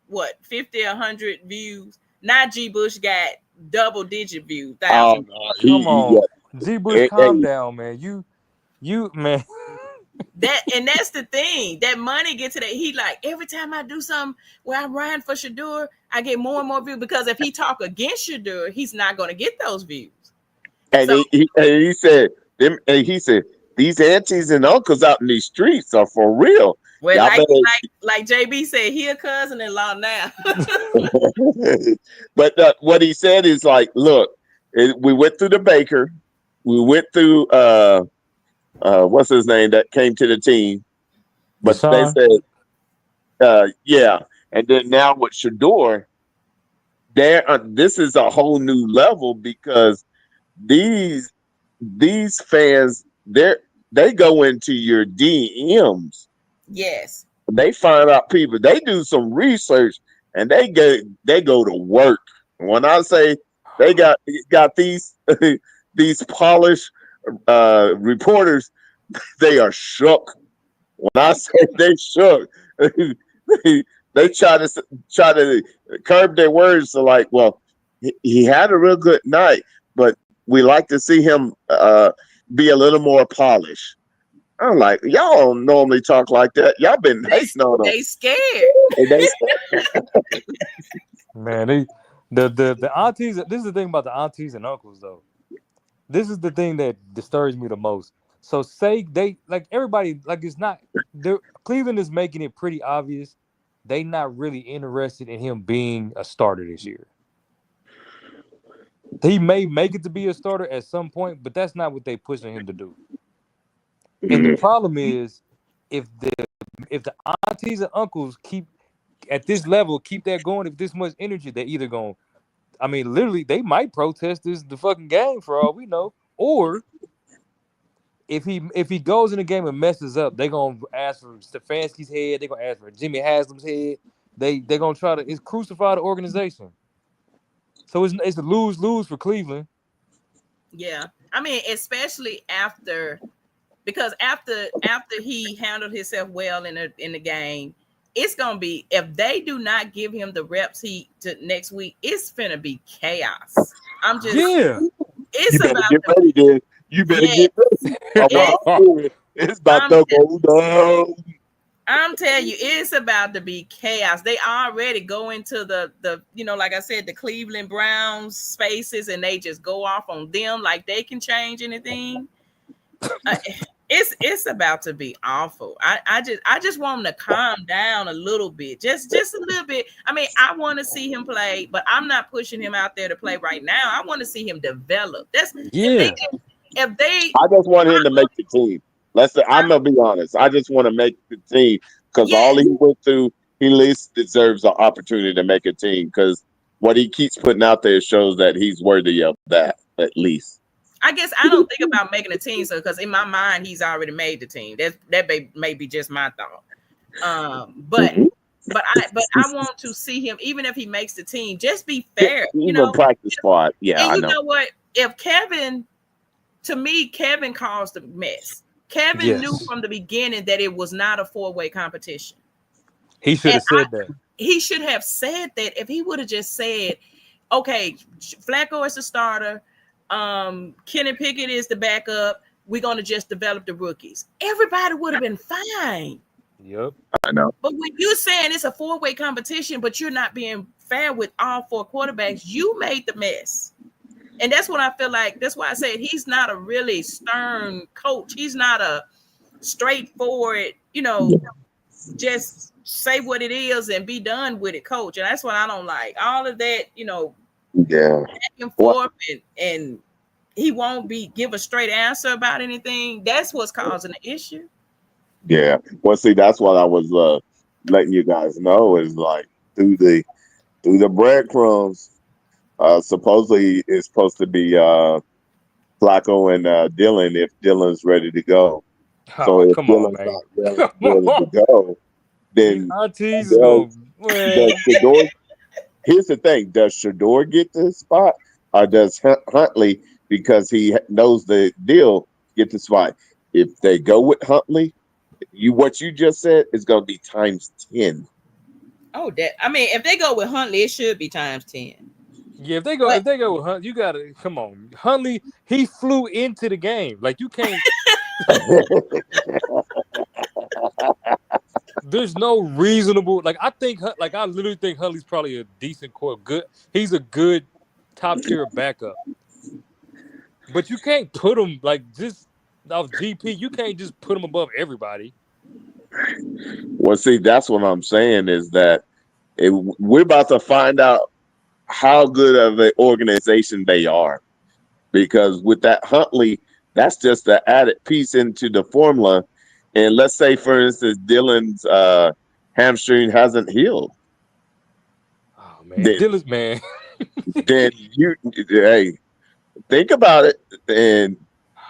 what 50 100 views. Now G Bush got double digit views, Oh thousand no, views. Come yeah, on. G Bush, Hey, calm down, man. You man. That's the thing. That money get to that. He like every time I do something where I'm riding for Shadur, I get more and more views because if he talk against Shadur, he's not going to get those views. and So he said them, and he said these aunties and uncles out in these streets are for real. well, Y'all better. like JB said, he a cousin-in-law now. But what he said is like, look, we went through the baker, we went through what's his name that came to the team, but they Deshaun. said yeah, and then now with Shador, there this is a whole new level because these these fans they go into your DMs, Yes. they find out people, they do some research and they go to work. When I say they got these these polished reporters, they are shook. When I say they shook, they try to curb their words to like, well, he had a real good night, but we like to see him be a little more polished. I'm like, y'all don't normally talk like that. Y'all been They hating on them. they scared. And they Man, the aunties. This is the thing about the aunties and uncles, though. This is the thing that disturbs me the most. So say they like everybody like it's not. Cleveland is making it pretty obvious they not really interested in him being a starter this year. He may make it to be a starter at some point, but that's not what they pushing him to do. And the problem is if the aunties and uncles keep at this level, keep that going, if this much energy, they're either going. I mean, literally, they might protest the fucking game for all we know, or if he goes in the game and messes up, they're gonna ask for Stefanski's head. They're gonna ask for Jimmy Haslam's head. They're gonna try to crucify the organization. So it's a lose for Cleveland. Yeah. I mean, especially after because after he handled himself well in the game, it's gonna be if they do not give him the reps he to next week, it's gonna be chaos. I'm just Yeah. you it's better about get to ready, dude. You better yeah, get ready. From what it, I'm hearing, it's about I'm to go down. I'm telling you, it's about to be chaos. They already go into the like I said, the Cleveland Browns spaces, and they just go off on them like they can change anything. Uh, it's about to be awful. I just want him to calm down a little bit, just a little bit. I mean, I want to see him play, but I'm not pushing him out there to play right now. I want to see him develop. That's Yeah. if they I just want him to make the team. I'm gonna be honest. I just want to make the team because all yes. he went through, he at least deserves an opportunity to make a team. Because what he keeps putting out there shows that he's worthy of that at least. I guess I don't think about making a team, so because in my mind he's already made the team. That may be just my thought. But Mhm. I want to see him, even if he makes the team, just be Yeah, fair, even practice squad. Yeah, And I you know. know what? If to me, Kevin caused the mess. Kevin knew Yes. from the beginning that it was not a four-way competition. He should And have said that. he should have said that. If he would have just said, okay, Flacco is the starter, Kenny Pickett is the backup, we're going to just develop the rookies, everybody would have been fine. Yep. I know. But when you're saying it's a four-way competition, but you're not being fair with all four quarterbacks, you made the mess. And that's what I feel like. That's why I said he's not a really stern coach. He's not a straightforward, just say what it is and be done with it, coach. And that's what I don't like. All of that, Yeah. back and Well, forth, and he won't give a straight answer about anything. That's what's causing the issue. yeah. Well, see, that's what I was letting you guys know is like through the breadcrumbs. Supposedly it's supposed to be Flacco and Dylan if Dylan's ready to go. So Oh, if come on, Dylan's man. not ready, Come ready to on. go, These then aunties is does gonna man. does Shador? Here's the thing: does Shador get the spot, or does Huntley, because he knows the deal, get the spot? If they go with Huntley, what you just said is going to be times 10. Oh, that I mean, if they go with Huntley, it should be times 10. Yeah, But if they go with Hunt, you gotta come on. Huntley, he flew into the game. Like you can't. There's no reasonable. Like I think, like I literally think Huntley's probably a decent core. Good. He's a good top tier backup. But you can't put him like just off GP. You can't just put him above everybody. Well, see, that's what I'm saying is that we're about to find out how good of an organization they are. Because with that Huntley, that's just the added piece into the formula. And let's say, for instance, Dylan's hamstring hasn't healed. Oh man, Then, Dillis, man. then you, hey, think about it. And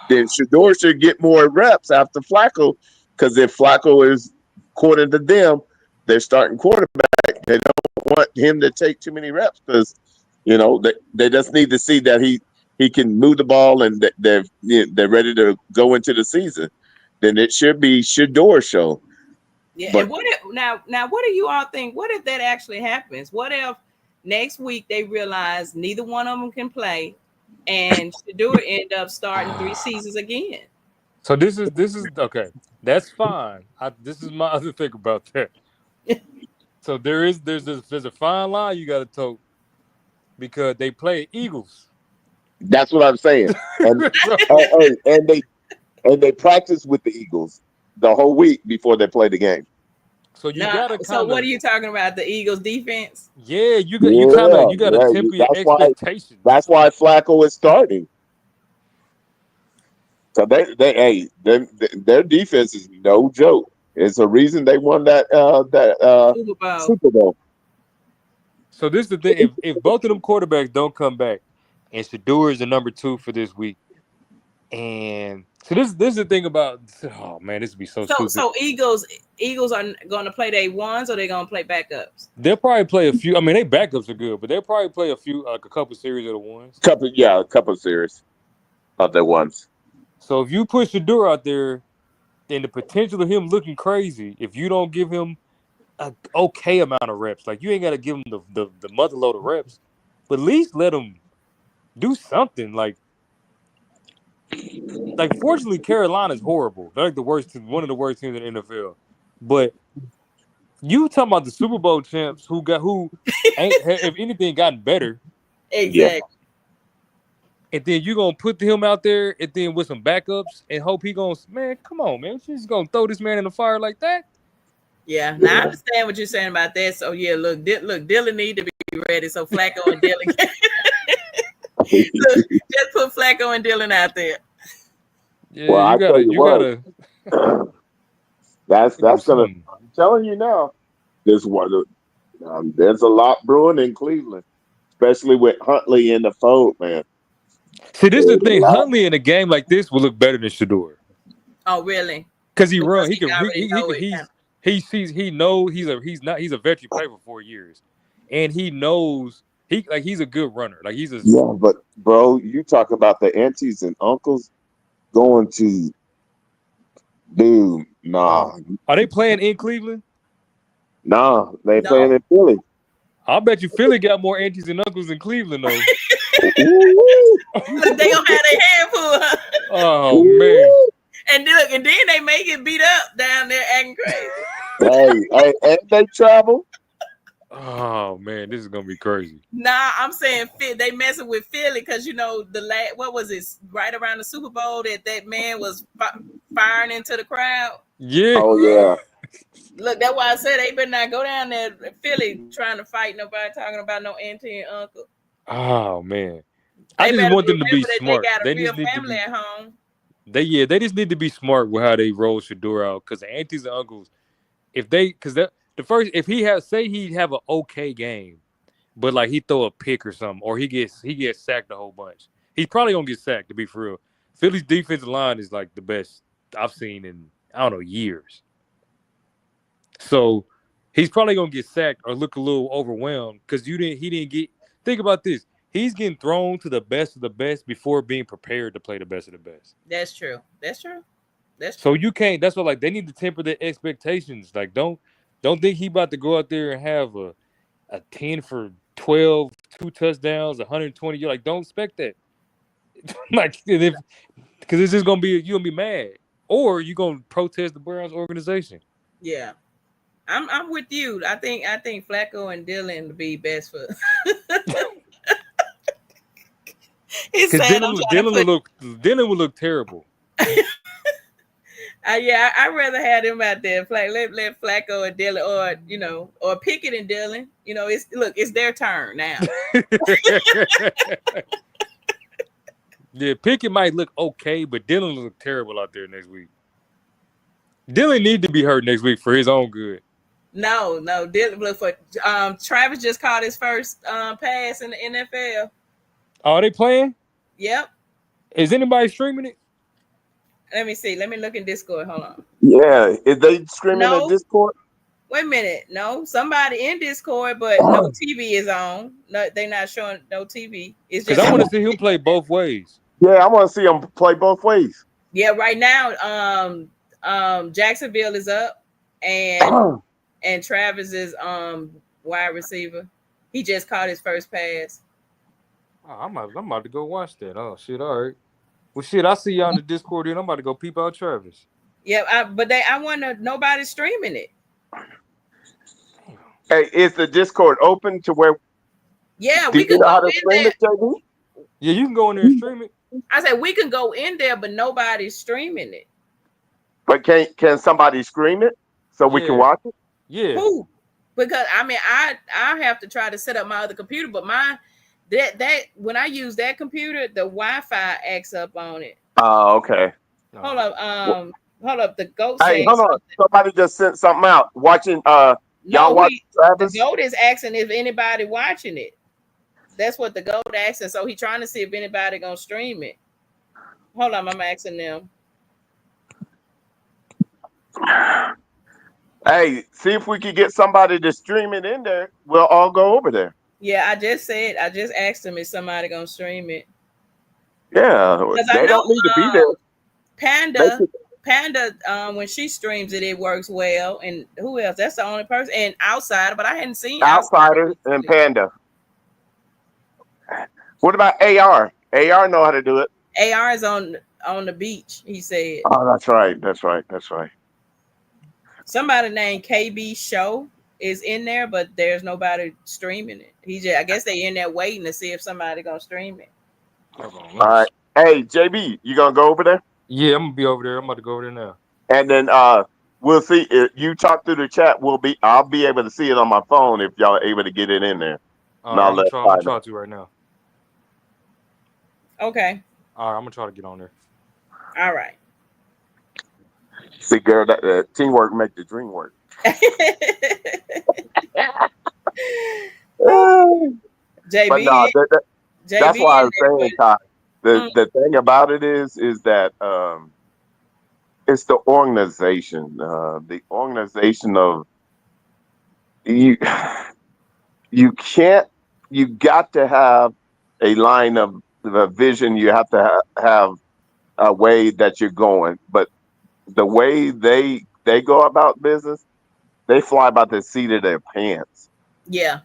then Shador should get more reps after Flacco. Because if Flacco is, according to them, they're starting quarterback, they don't want him to take too many reps because, they just need to see that he can move the ball and that they're ready to go into the season. Then it should be Shador show. yeah, But and what if now what do you all think? What if that actually happens? What if next week they realize neither one of them can play, and Shador end up starting 3 seasons again? So this is okay. That's fine. This is my other thing about that. So there's a fine line you got to toe because they play Eagles. that's what I'm saying. And So and they practice with the Eagles the whole week before they play the game. so you Now, gotta so kind what are of you talking about? The Eagles defense? yeah you gotta Yeah. temper your That's why. expectations. That's why Flacco is starting. So their defense is no joke. It's a reason they won that Super Bowl. Super Bowl. So this is the thing: if both of them quarterbacks don't come back, and Shador is the number 2 for this week, and so this is the thing about oh man, this would be so So stupid. so Eagles are going to play their ones or they're going to play backups? They'll probably play a few. I mean, they backups are good, but they'll probably play a few, like a couple series of the ones. A couple of series of their ones. So if you push Shador out there, then the potential of him looking crazy, if you don't give him a okay amount of reps, like you ain't got to give him the mother load of reps, but at least let him do something. Like fortunately, Carolina's horrible. They're like one of the worst teams in the NFL. But you talking about the Super Bowl champs who ain't if anything gotten better, Yeah. Exactly. and then you gonna put him out there and then with some backups and hope he gonna man, come on, man, you just gonna throw this man in the fire like that? Yeah. Now I understand what you're saying about that. So yeah, look, Dylan need to be ready. So Flacco and Dylan, look, just put Flacco and Dylan out there. Yeah, Well, I tell you you what, gotta that's do gonna. something. I'm telling you now, this one. There's a lot brewing in Cleveland, especially with Huntley in the fold, man. See, this is the There's a thing. lot. Huntley in a game like this will look better than Shador Oh really? because he Because run. He he can. already know it. He sees. He knows he's not. He's a veteran. Played for 4 years, and he knows he's a good runner. Like he's a Yeah, but bro, you talk about the aunties and uncles going to, dude. Oh, Nah, are they playing in Cleveland? nah, they No, playing in Philly. I bet you Philly got more aunties and uncles in Cleveland though. Ooh, look, they gonna have their hand full. Huh? Oh man. ooh. And look, and then they may get beat up down there acting crazy. Hey, and they travel. Oh man, this is gonna be crazy. Nah, I'm saying they messing with Philly because what was it right around the Super Bowl that man was firing into the crowd. Yeah. Oh yeah, Look, that's why I said they better not go down there to Philly trying to fight nobody talking about no auntie and uncle. Oh man. I They just better want them to be remember that they smart. got a They real just need to family be at home. they just need to be smart with how they roll Shador out. Cause the aunties and uncles, if they cause that the first if he have say he have an okay game, but like he throw a pick or something, or he gets sacked a whole bunch. He's probably gonna get sacked to be for real. Philly's defensive line is like the best I've seen in I don't know years. So he's probably gonna get sacked or look a little overwhelmed because he didn't get think about this. He's getting thrown to the best of the best before being prepared to play the best of the best. That's true. That's true. That's So true. you can't that's what like they need to temper their expectations. Like don't think he about to go out there and have a 10 for 12, 2 touchdowns, 120. You're like, don't expect that. Like, if because it's just gonna be you're gonna be mad, or you're gonna protest the Browns organization. Yeah. I'm with you. I think Flacco and Dylan would be best for. It's Because sad. I'm trying to put. Dylan would look terrible. Yeah, I'd rather have them out there. Let Flacco and Dylan, or or Pickett and Dylan. It's their turn now. Yeah, Pickett might look okay, but Dylan will look terrible out there next week. Dylan need to be hurt next week for his own good. No, Dylan look for. Travis just caught his first pass in the NFL. Oh, are they playing? Yep. Is anybody streaming it? Let me see. Let me look in Discord. Hold on. Yeah, is they screaming at No. Discord? Wait a minute. No, somebody in Discord, but no TV is on. No, they're not showing no TV. It's Because just I want to see him play both ways. Yeah, I want to see them play both ways. yeah. Right now, Jacksonville is up, and Travis is wide receiver. He just caught his first pass. Oh, I'm about to go watch that. Oh shit! All right. Well, shit. I see y'all in the Discord. Then I'm about to go peep out Travis. Yeah, but I wonder nobody's streaming it. Hey, is the Discord open to where? Yeah, Do we you could know how go to in stream there. it, JD? Yeah, you can go in there and stream it. I said we can go in there, but nobody's streaming it. But can somebody scream it so we can Yeah. watch it? Yeah. Who? Because I have to try to set up my other computer, but that when I use that computer, the Wi-Fi acts up on it. Oh, okay. No. Hold up. The goat Hey, saying hold on. something. Somebody just sent something out. Watching y'all No, watch the Travis? goat is asking if anybody watching it. That's what the goat asking. So he's trying to see if anybody gonna stream it. Hold on, I'm asking them. Hey, see if we could get somebody to stream it in there. We'll all go over there. Yeah, I just asked them if somebody gonna stream it. Yeah, Because I they know don't need to be there. Panda, when she streams it, it works well. And who else? That's the only person. And Outsider, but I hadn't seen Outsider and Panda. What about AR? AR know how to do it. AR is on the beach. He said Oh, that's right. somebody named KB Show is in there, but there's nobody streaming it. I guess they in there waiting to see if somebody gonna stream it. All right. Hey, JB, you gonna go over there? Yeah, I'm gonna be over there. I'm about to go over there now. And then we'll see if you talk through the chat. I'll be able to see it on my phone if y'all are able to get it in there. All right, I'm gonna try to right now. Okay. All right, I'm gonna try to get on there. All right. See, girl, that teamwork make the dream work. JB, But no, that's why I was saying, Ty. The thing about it is that it's the organization. The organization of you. You can't. You got to have a line of the vision. You have to have a way that you're going. But the way they go about business, they fly by the seat of their pants. Yeah.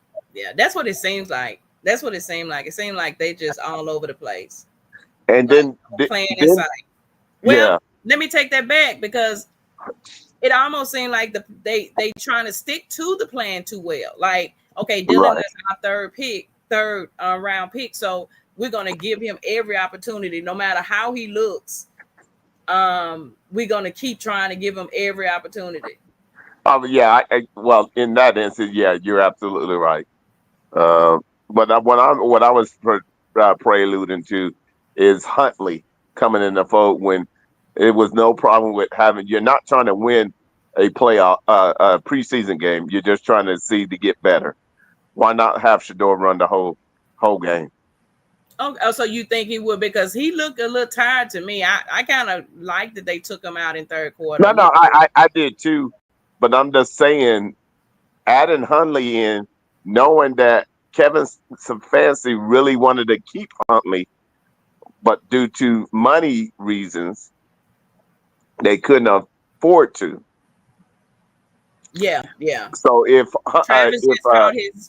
That's what it seems like. It seemed like they just all over the place. And like, then playing inside. Well, yeah. Let me take that back because it almost seemed like they trying to stick to the plan too well. Like, okay, Dylan is our third round pick, so we're gonna give him every opportunity, no matter how he looks. We're gonna keep trying to give him every opportunity. Yeah. Well, in that instance, yeah, you're absolutely right. But what I was preluding to is Huntley coming in the fold when it was no problem with having. You're not trying to win a playoff, a preseason game. You're just trying to see to get better. Why not have Shador run the whole game? Oh, so you think he would? Because he looked a little tired to me. I kind of like that they took him out in third quarter. No, I did too. But I'm just saying, adding Huntley in, knowing that Kevin Stefanski really wanted to keep Huntley, but due to money reasons, they couldn't afford to. Yeah, yeah. So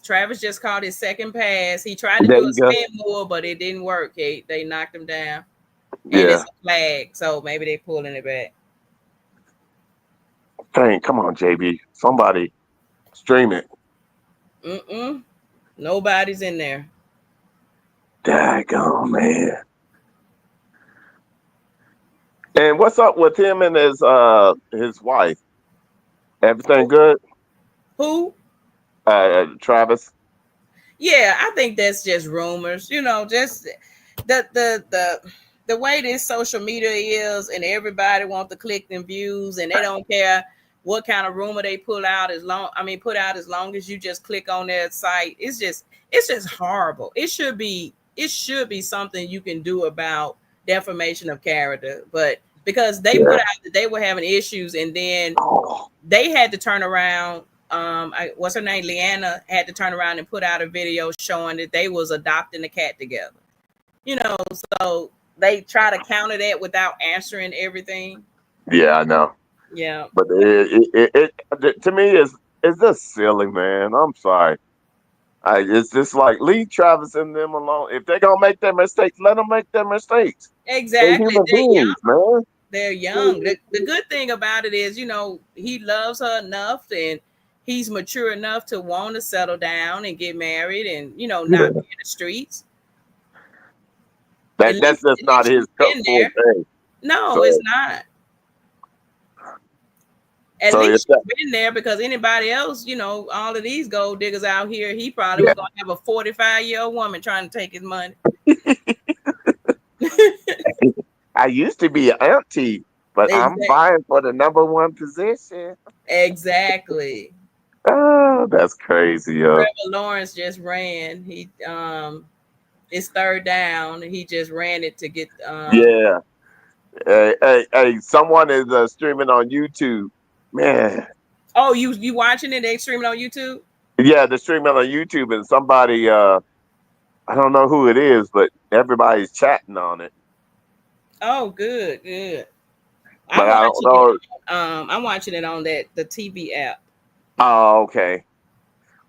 Travis just called his second pass. He tried to there do a you go. spin move, but it didn't work. They knocked him down, and Yeah. it's a flag. So maybe they pulling it back. Dang, come on, JB. Somebody stream it. Mm-mm. Nobody's in there. Daggone, man. And what's up with him and his wife? Everything good? Who? Travis? Yeah, I think that's just rumors. Just the way this social media is, and everybody wants to click and views, and they don't care what kind of rumor they put out as long as you just click on their site. It's just horrible. It should be something you can do about defamation of character, but because they Yeah. put out that they were having issues, and then Oh, they had to turn around. What's her name? Leanna had to turn around and put out a video showing that they was adopting the cat together. So they try to counter that without answering everything. yeah, I know. Yeah, But it to me is just silly, man. I'm sorry. It's just like leave Travis and them alone. If they're gonna make their mistakes, let them make their mistakes. They're exactly. human beings, man. They're young. The good thing about it is, he loves her enough, and he's mature enough to want to settle down and get married, and not Yeah. be in the streets. At That's least, just at not least his she's been full there. thing. No, it's So not. At so if least that, she's been there, because anybody else, all of these gold diggers out here, he probably yeah. was gonna have a 45-year-old woman trying to take his money. I used to be an auntie, but I'm Exactly. vying for the number one position. Exactly. Oh, that's crazy, yo. Trevor Lawrence just ran. It's third down. He just ran it to get. Yeah. Hey, someone is streaming on YouTube. Man, Oh, you watching it? They streaming on YouTube. yeah, they're streaming on YouTube, and somebody, I don't know who it is, but everybody's chatting on it. Oh, good, good. But I'm I don't watching it. know. I'm watching it on the TV app. Oh, okay.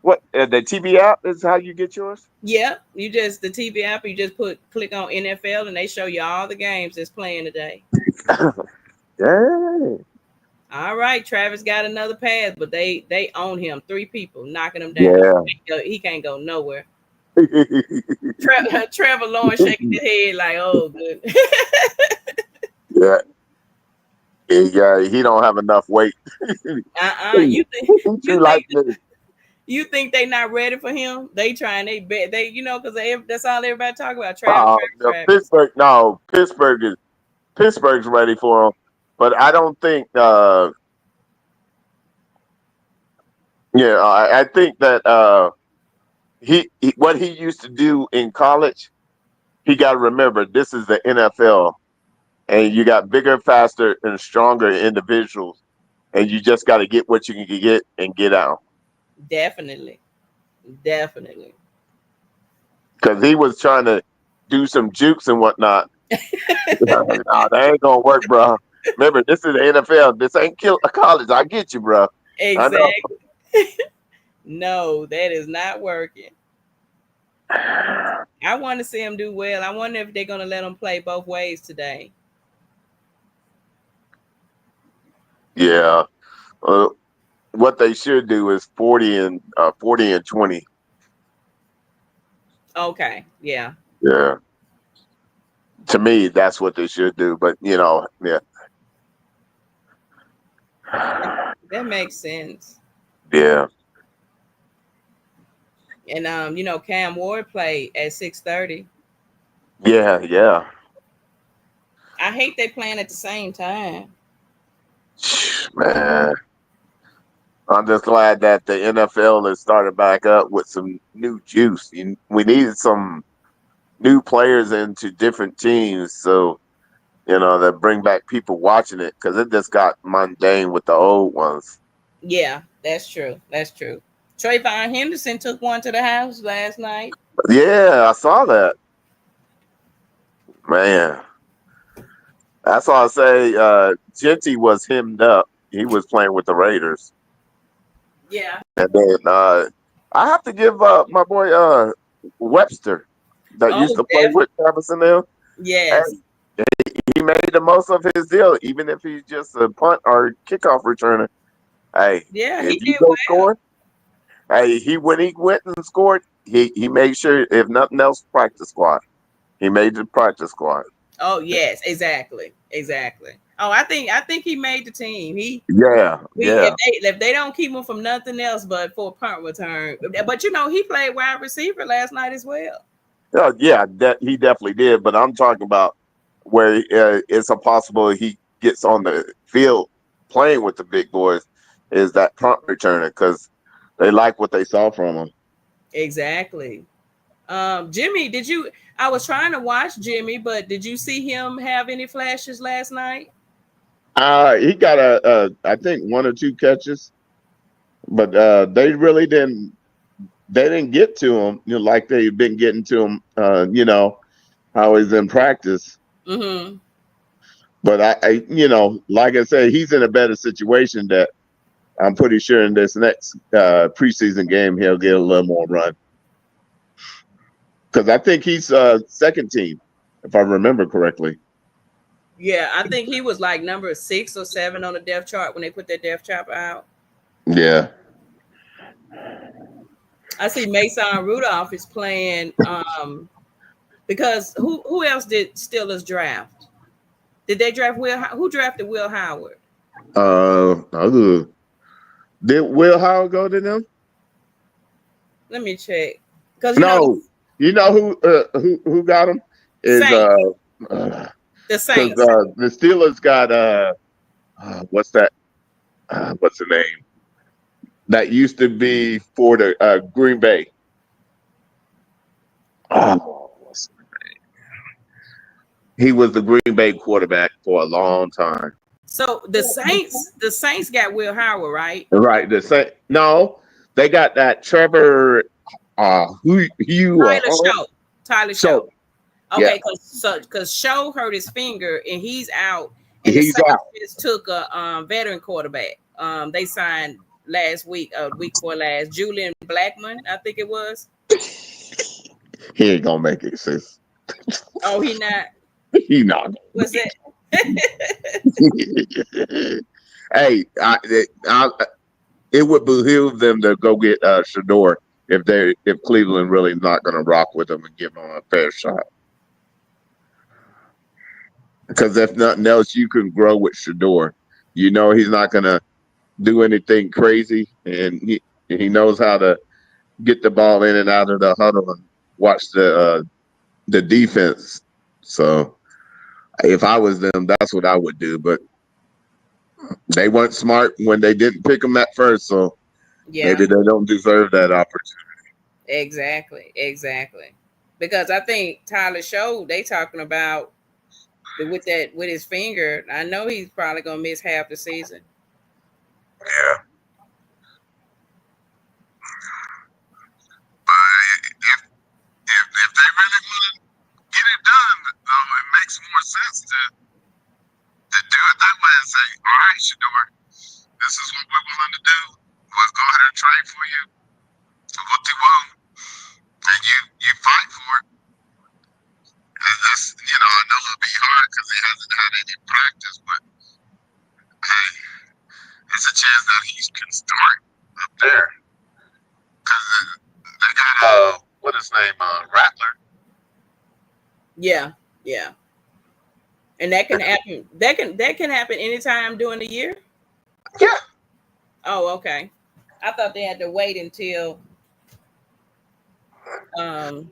What the TV app is how you get yours? Yeah, the TV app. You just click on NFL, and they show you all the games that's playing today. Dang. All right, Travis got another pass, but they own him. Three people knocking him down. Yeah. He can't go nowhere. Trevor Lawrence shaking his head like, "Oh, good." Yeah. He don't have enough weight. You think He you too light. think you think they not ready for him? They trying. They bet they because that's all everybody talk about. Travis, Travis, No, Travis. Pittsburgh. No, Pittsburgh's ready for him, but I don't think. Yeah, I think that he what he used to do in college. He got to remember this is the NFL, and you got bigger, faster, and stronger individuals, and you just got to get what you can get and get out. Definitely, definitely. Because he was trying to do some jukes and whatnot. Nah, that ain't gonna work, bro. Remember, this is the NFL. This ain't a college. I get you, bro. I know. Exactly. No, that is not working. I want to see him do well. I wonder if they're gonna let him play both ways today. Yeah. Uh, what they should do is 40 and 20. Okay, yeah, Yeah. To me, that's what they should do. But yeah. that makes sense. Yeah. And Cam Ward played at 6:30. Yeah. Yeah. I hate they playing at the same time. Man. I'm just glad that the NFL has started back up with some new juice. We needed some new players into different teams, so that bring back people watching it because it just got mundane with the old ones. Yeah, that's true. That's true. Trayvon Henderson took one to the house last night. Yeah, I saw that. Man, that's all I say. Genty was hemmed up. He was playing with the Raiders. Yeah. And then I have to give my boy Webster that used Oh, to play with Travis and them. yes. Hey, he made the most of his deal, even if he's just a punt or kickoff returner. Hey, Yeah, if he you did go well. score, hey, when he went and scored, he made sure if nothing else, practice squad. He made the practice squad. Oh, yes, exactly. Exactly. Oh, I think he made the team. Yeah, If yeah, they don't keep him from nothing else but for a punt return. But he played wide receiver last night as well. yeah. That he definitely did. But I'm talking about where it's a possible he gets on the field playing with the big boys is that punt returner because they like what they saw from him. Exactly. Jimmy, did you I was trying to watch Jimmy, but did you see him have any flashes last night? He got I think one or two catches, but they really didn't. They didn't get to him, like they've been getting to him. How he's in practice. Mm-hmm. But like I said, he's in a better situation that I'm pretty sure in this next preseason game he'll get a little more run because I think he's second team, if I remember correctly. Yeah, I think he was like number 6 or 7 on the depth chart when they put that depth chart out. Yeah. I see Mason Rudolph is playing because who else did Steelers draft? Did they draft who drafted Will Howard? Other did Will Howard go to them? Let me check. Because No. You know who got him is Saints, uh, the because Saints. the Steelers got what's that? What's the name? That used to be for the Green Bay. What's He was the Green Bay quarterback for a long time. So the Saints got Will Howard, right? Right. The same. No, they got that Trevor. Who you Tyler Show. Tyler Show. So yeah, Okay, because Show hurt his finger and he's out, and the he's Saints out. just took a veteran quarterback. They signed last week, week before last, Julian Blackman, I think it was. He ain't gonna make it, sis. Oh, he not. He not. Was it? Hey, it would behoove them to go get Shador if Cleveland really not gonna rock with him and give him a fair shot. Because if nothing else, you can grow with Shador. He's not gonna do anything crazy, and he knows how to get the ball in and out of the huddle and watch the defense. So if I was them, that's what I would do. But they weren't smart when they didn't pick him at first, so Yeah, maybe they don't deserve that opportunity. exactly. Because I think Tyler Show they talking about with his finger. I know he's probably gonna miss half the season. Yeah. If they really want to get it done, though, it makes more sense to do it that way and say, all right, Shador, this is what we're willing to do. Let's go ahead and trade for you for what you want. And you fight for it. And I know it'll be hard because he hasn't had any practice, but hey, it's a chance that he can start up there. Because they got, what is his name, Rattler. Yeah, yeah. And that can happen. That can happen anytime during the year. Yeah. Oh, okay. I thought they had to wait until um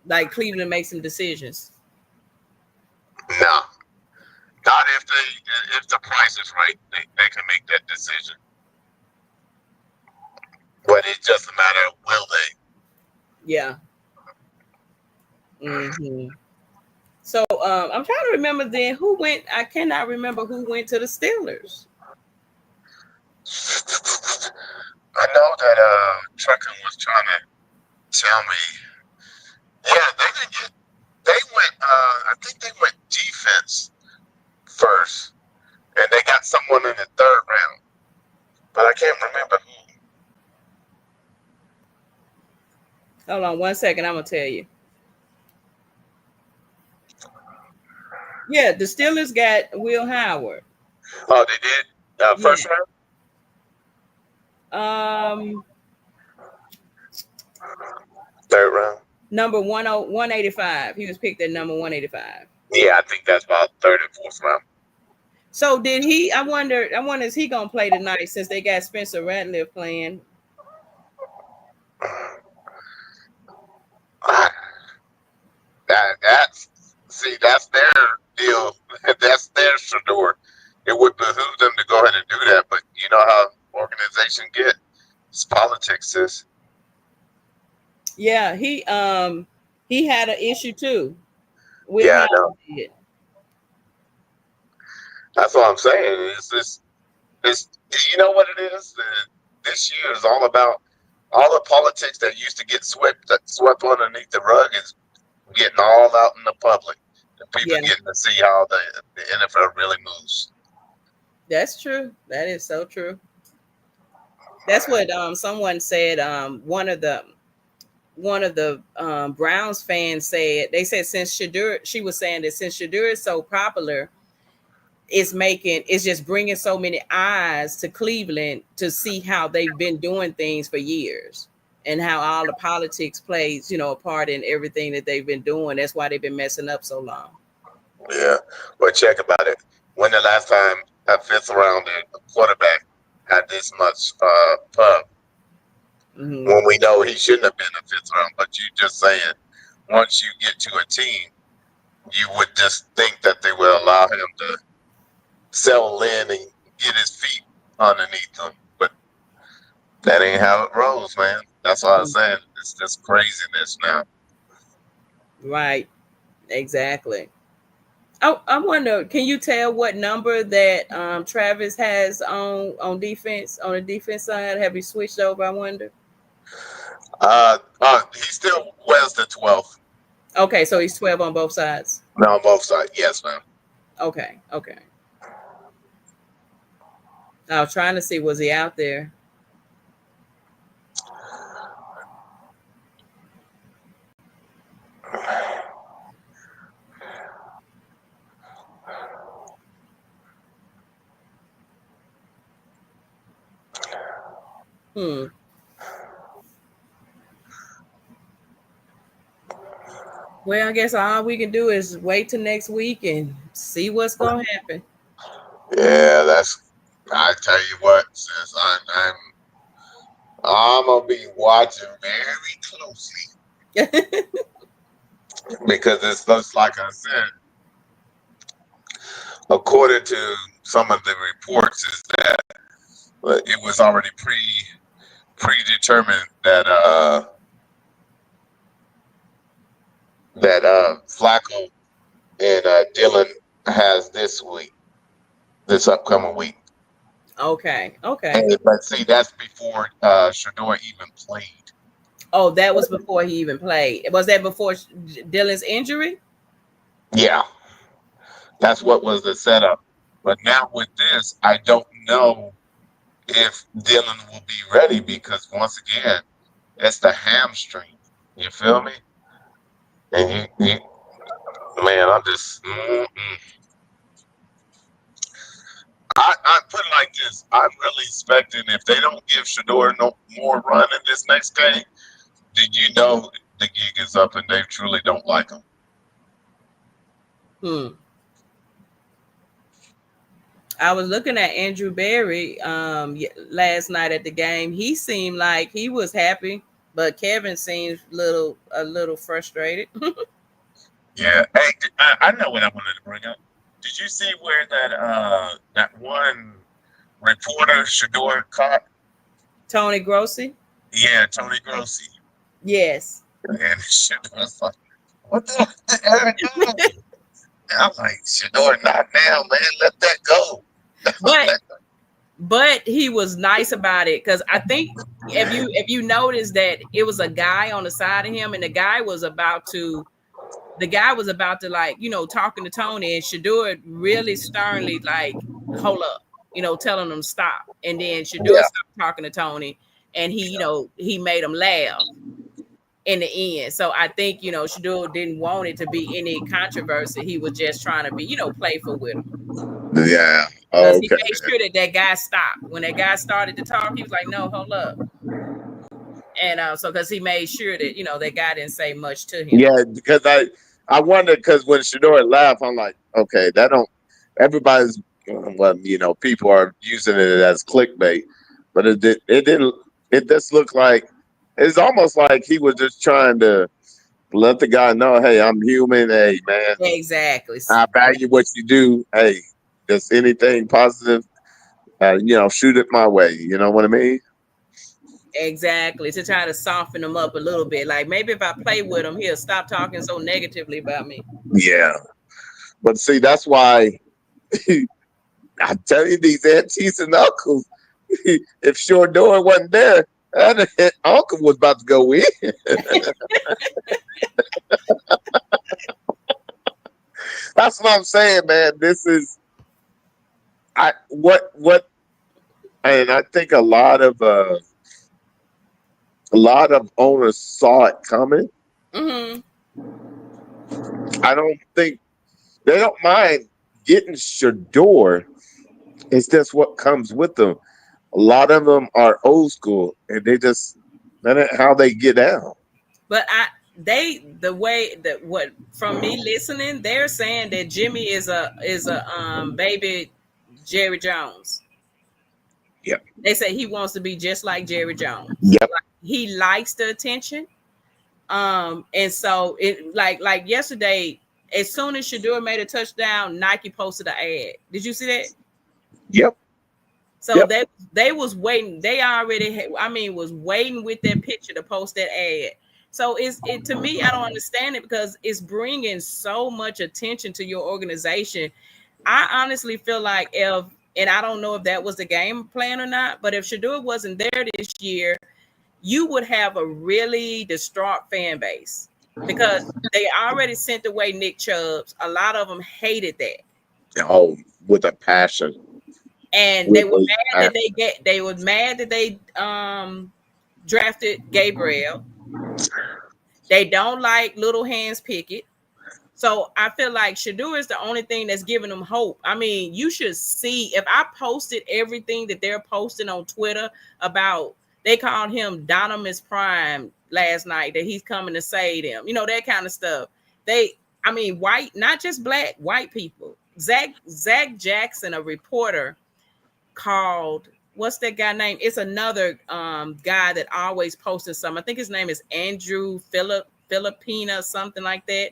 like Cleveland makes some decisions. No. Not if the price is right, they can make that decision. But it's just a matter of will they. Yeah. So I'm trying to remember then who went. I cannot remember who went to the Steelers. I know that Truckin was trying to tell me. Yeah, they didn't get. They went. I think they went defense first, and they got someone in the third round. but I can't remember who. Hold on 1 second. I'm gonna tell you. Yeah, the Steelers got Will Howard. Oh, they did. Yeah. First round, Um, third round. number 185. He was picked at number 185. Yeah, I think that's about third and fourth round. So did he? I wonder is he gonna play tonight since they got Spencer Rattler playing? That's see, that's their deal. That's their Shador. It would behoove them to go ahead and do that, but you know how organization get. It's politics, sis. Yeah, he had an issue too. Will Yeah, I know. Howard did. That's what I'm saying. It's this. It's you know what it is. This year is all about all the politics that used to get swept underneath the rug is getting all out in the public, and people Yeah, getting to see how the NFL really moves. that's true. That is so true. That's what someone said. One of the Browns fans said they said since Shadur, she was saying that since Shadur is so popular, it's just bringing so many eyes to Cleveland to see how they've been doing things for years and how all the politics plays a part in everything that they've been doing. That's why they've been messing up so long. Yeah, but check about it. When the last time a fifth rounder quarterback had this much pub? Hmm. When we know he shouldn't have been a fifth round, but you just saying once you get to a team, you would just think that they would allow him to settle in and get his feet underneath him. But that ain't how it rolls, man. That's what I was saying. It's just craziness now. Right, exactly. I wonder, can you tell what number that Travis has on defense on the defense side? Have he switched over? I wonder. He still wears the 12th. Okay, so he's 12 on both sides. No, on both sides. Yes, ma'am. Okay, okay. I was trying to see was he out there. Hmm. Well, I guess all we can do is wait till next week and see what's gonna happen. Yeah, that's. I tell you what, sis, I'm gonna be watching very closely because it's just like I said. According to some of the reports, is that it was already predetermined that Flacco and Dylan has this upcoming week. Okay, okay. And but see, that's before Shador even played. Oh, that was before he even played. Was that before Dylan's injury? Yeah, that's what was the setup. But now with this, I don't know if Dylan will be ready because once again, it's the hamstring. You feel me? And man, I'm just. I put it like this: I'm really expecting if they don't give Shador no more run in this next game, then you know the gig is up and they truly don't like him. Hmm. I was looking at Andrew Berry last night at the game. He seemed like he was happy, but Kevin seems a little frustrated. Yeah. Hey, I know what I wanted to bring up. Did you see where that one reporter Shador caught? Tony Grossi? Yeah, Tony Grossi. Yes. And Shador's like, what the hell are you doing? And I'm like, Shador, not now, man. Let that go. But but he was nice about it because I think if you notice that it was a guy on the side of him and the guy was about to like talking to Tony and Shador really sternly like hold up. telling him stop. And then Shador Yeah. stopped talking to Tony, and he made him laugh in the end. So I think, Shador didn't want it to be any controversy. He was just trying to be, playful with him. Yeah. Because he Okay. made sure that guy stopped. When that guy started to talk, he was like, no, hold up. And so because he made sure that, that guy didn't say much to him. Yeah, because I wonder because when Shador laughed, I'm like, okay, that don't. Everybody's well, people are using it as clickbait, but it didn't. It just looked like it's almost like he was just trying to let the guy know, hey, I'm human. Hey, man, Exactly. I value what you do. Hey, just anything positive, shoot it my way. You know what I mean? Exactly. To try to soften him up a little bit. Like maybe if I play with him, he'll stop talking so negatively about me. Yeah, but see, that's why I tell you, these aunties and uncles. If Shador wasn't there, that uncle was about to go in. That's what I'm saying, man. This is what, and I think a lot of owners saw it coming. Mm-hmm. I don't think they don't mind getting Shador. It's just what comes with them. A lot of them are old school, and that ain't how they get out. But the way that what from me listening, they're saying that Jimmy is a baby Jerry Jones. Yep. They say he wants to be just like Jerry Jones. Yep. Like, he likes the attention. And so it like yesterday, as soon as Shador made a touchdown, Nike posted an ad. Did you see that? Yep. So Yep. they was waiting. They already was waiting with that picture to post that ad. So it to me, I don't understand it because it's bringing so much attention to your organization. I honestly feel like and I don't know if that was the game plan or not, but if Shador wasn't there this year, you would have a really distraught fan base because they already sent away Nick Chubbs. A lot of them hated that. Oh, with a passion. And they With were a mad that they drafted Gabriel. They don't like Little Hands Pickett. So I feel like Shador is the only thing that's giving them hope. I mean, you should see if I posted everything that they're posting on Twitter about they called him Donomus Prime last night, that he's coming to save them, that kind of stuff. White, not just black, white people. Zach Jackson, a reporter, called what's that guy name? It's another guy that always posted something. I think his name is Andrew Filipina, something like that.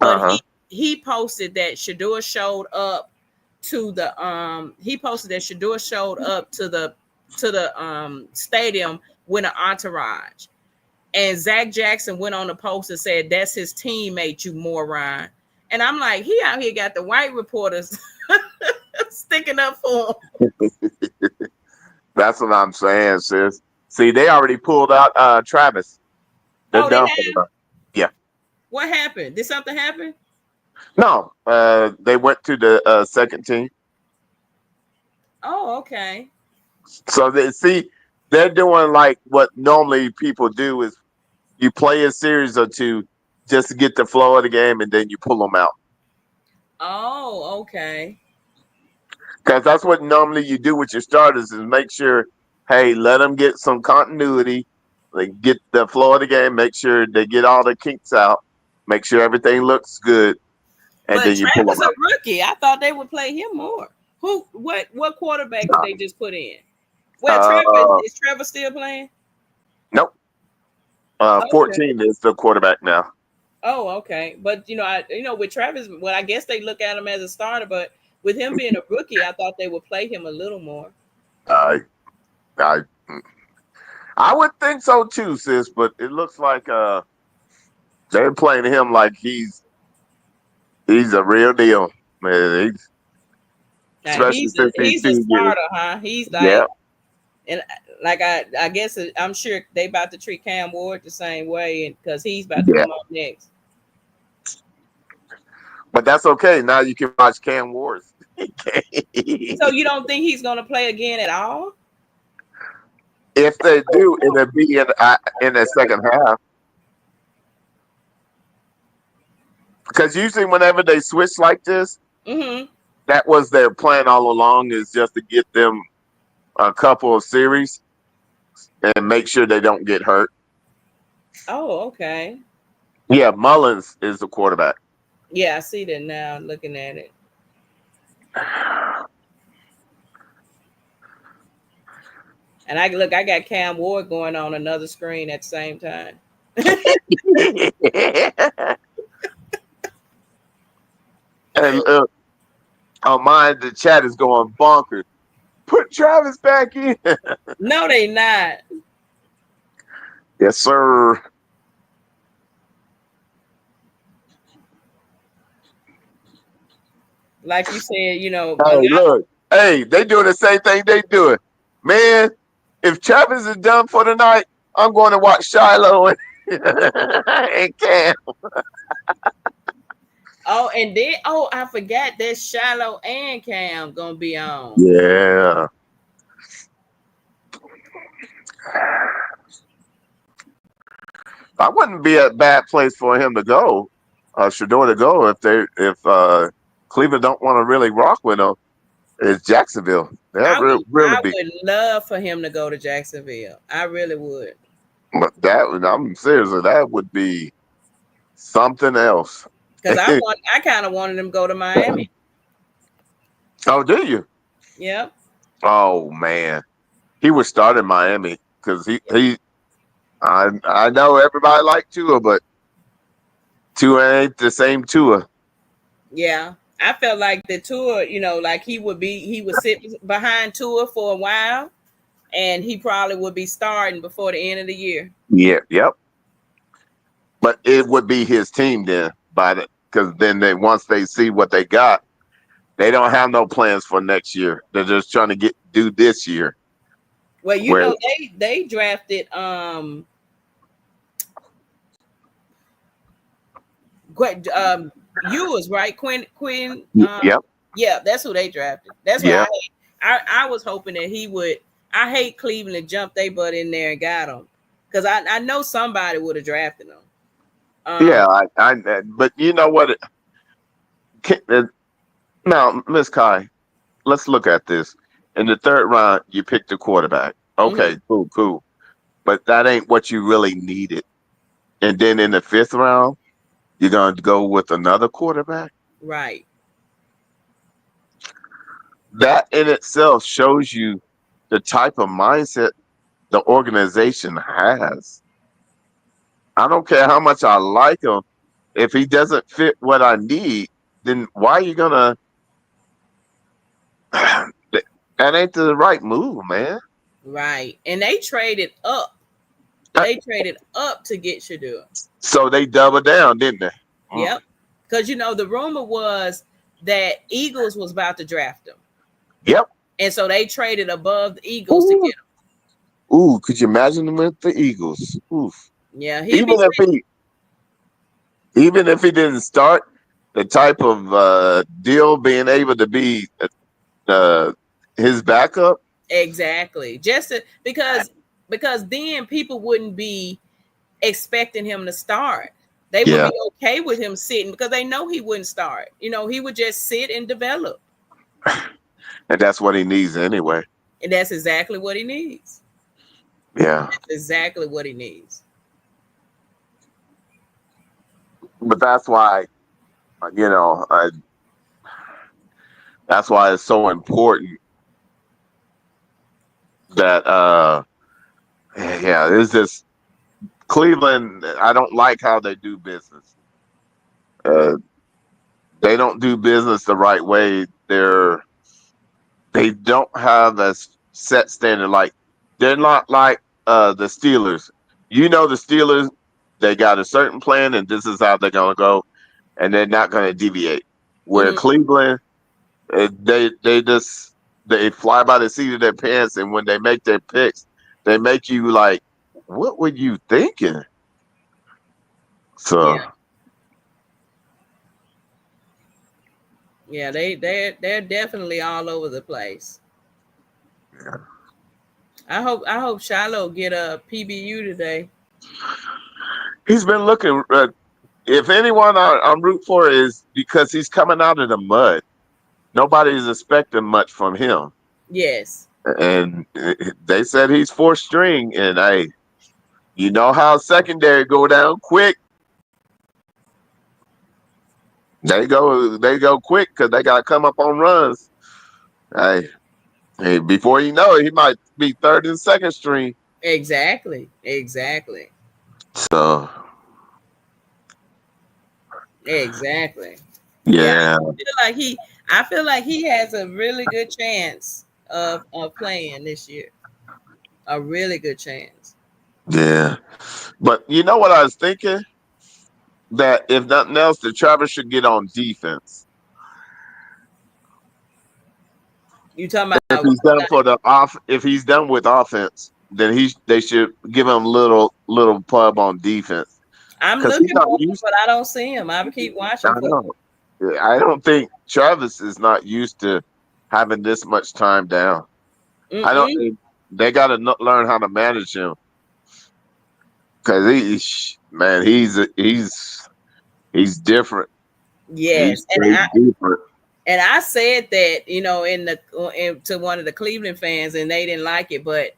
But Uh-huh. he posted that Shador showed up to the stadium with an entourage. And Zach Jackson went on the post and said, that's his teammate, you moron. And I'm like, he out here got the white reporters sticking up for him. That's what I'm saying, sis. See, they already pulled out Travis. They're Oh, they done for have? the Yeah. What happened? Did something happen? No, they went to the second team. Oh, okay. So they're doing like what normally people do is you play a series or two just to get the flow of the game and then you pull them out. Oh, okay. Because that's what normally you do with your starters is make sure, hey, let them get some continuity, like get the flow of the game, make sure they get all the kinks out, make sure everything looks good, and But then you pull them Trevor's a out. rookie. I thought they would play him more. What quarterback did Nah. they just put in? Well, Trevor is Trevor still playing? Nope. Okay. 14 is the quarterback now. Oh, okay. But with Travis, well, I guess they look at him as a starter, but with him being a rookie, I thought they would play him a little more. I I I would think so too, sis. But it looks like they're playing him like he's a real deal, man. Now Especially since he's he's a 2 years. starter, huh? He's Yeah, like, and like I guess I'm sure they about to treat Cam Ward the same way, and because he's about to yeah. come up next. But that's okay. Now you can watch Cam Wars. So you don't think he's gonna play again at all? If they do, it'll be in the second half. Because usually, whenever they switch like this, Mm-hmm. that was their plan all along, is just to get them a couple of series and make sure they don't get hurt. Oh, okay. Yeah, Mullins is the quarterback. Yeah, I see that now. Looking at it, and I look. I got Cam Ward going on another screen at the same time. And on mine, the chat is going bonkers. Put Travis back in. No, they not. Yes, sir. Like you said, a Hey, lot. look. Hey, they doing the same thing they doing. Man, if Travis is done for the night, I'm going to watch Shiloh and Cam. Oh, and then I forgot that Shiloh and Cam gonna be on. Yeah. I wouldn't be a bad place for him to go, Shador to go if Cleveland don't want to really rock with him. It's Jacksonville. That really I be. would love for him to go to Jacksonville. I really would. But I'm seriously, that would be something else. Because I kind of wanted him to go to Miami. Oh, do you? Yep. Oh man, he would start in Miami because I know everybody like Tua, but Tua ain't the same Tua. Yeah. I felt like the tour, like he would sit behind tour for a while, and he probably would be starting before the end of the year. Yeah, yep. But it would be his team then, because then once they see what they got, they don't have no plans for next year. They're just trying to do this year. Well, Where they drafted Ewers, right? Quinn Yep, yeah, that's who they drafted. That's why yep, I was hoping that he would. I hate Cleveland jumped their butt in there and got him, because I know somebody would have drafted him. yeah. But you know what? Now, Miss Kai, let's look at this. In the third round, you picked the quarterback. Mhm. Okay, cool. But that ain't what you really needed. And then in the fifth round, you're going to go with another quarterback. Right. That in itself shows you the type of mindset the organization has. I don't care how much I like him. If he doesn't fit what I need, then why are you gonna? That ain't the right move, man. Right. And they traded up. Uh, They traded up to get Shadur. So they doubled down, didn't they? Mm. Yep. Because the rumor was that Eagles was about to draft him. Yep. And so they traded above the Eagles to Ooh. get him. Ooh, could you imagine him with the Eagles? Oof. Yeah, he'd Even be if he, even if he didn't start, the type of deal being able to be uh, his backup. exactly. Because then people wouldn't be expecting him to start. They would Yeah, be okay with him sitting because they know he wouldn't start. He would just sit and develop. and that's what he needs anyway. And that's exactly what he needs. Yeah, That's exactly what he needs. but that's why you know that's why it's so important that yeah, it's just Cleveland. I don't like how they do business. Uh, they don't do business the right way. They don't have a set standard. Like they're not like the Steelers. The Steelers, they got a certain plan, and this is how they're gonna go, and they're not gonna deviate. Where Mhm. Cleveland, they fly by the seat of their pants, and when they make their picks, they make you like, what were you thinking? So Yeah. Yeah, they're definitely all over the place. I hope Shiloh get a PBU today. He's been looking. If anyone I'm root for is because he's coming out of the mud. Nobody's expecting much from him, Yes, and they said he's fourth string. And you know how secondary go down quick. They go quick because they got to come up on runs. Hey, hey, before you know it, he might be third and second string. exactly, So exactly. Yeah, yeah, I feel like he has a really good chance of playing this year. A really good chance. yeah. But you know what I was thinking? That if nothing else, the Travis should get on defense. You talking If about he's done for the off, if he's done with offense, then they should give him little pub on defense I'm because he's looking not for him, used. but I don't see him. I keep I watching for know. Yeah, I don't think Travis is not used to having this much time down. him. I don't. Mm-mm. They got to learn how to manage him because man, he's different. He's Yes, straight different. and I said that, to one of the Cleveland fans, and they didn't like it, but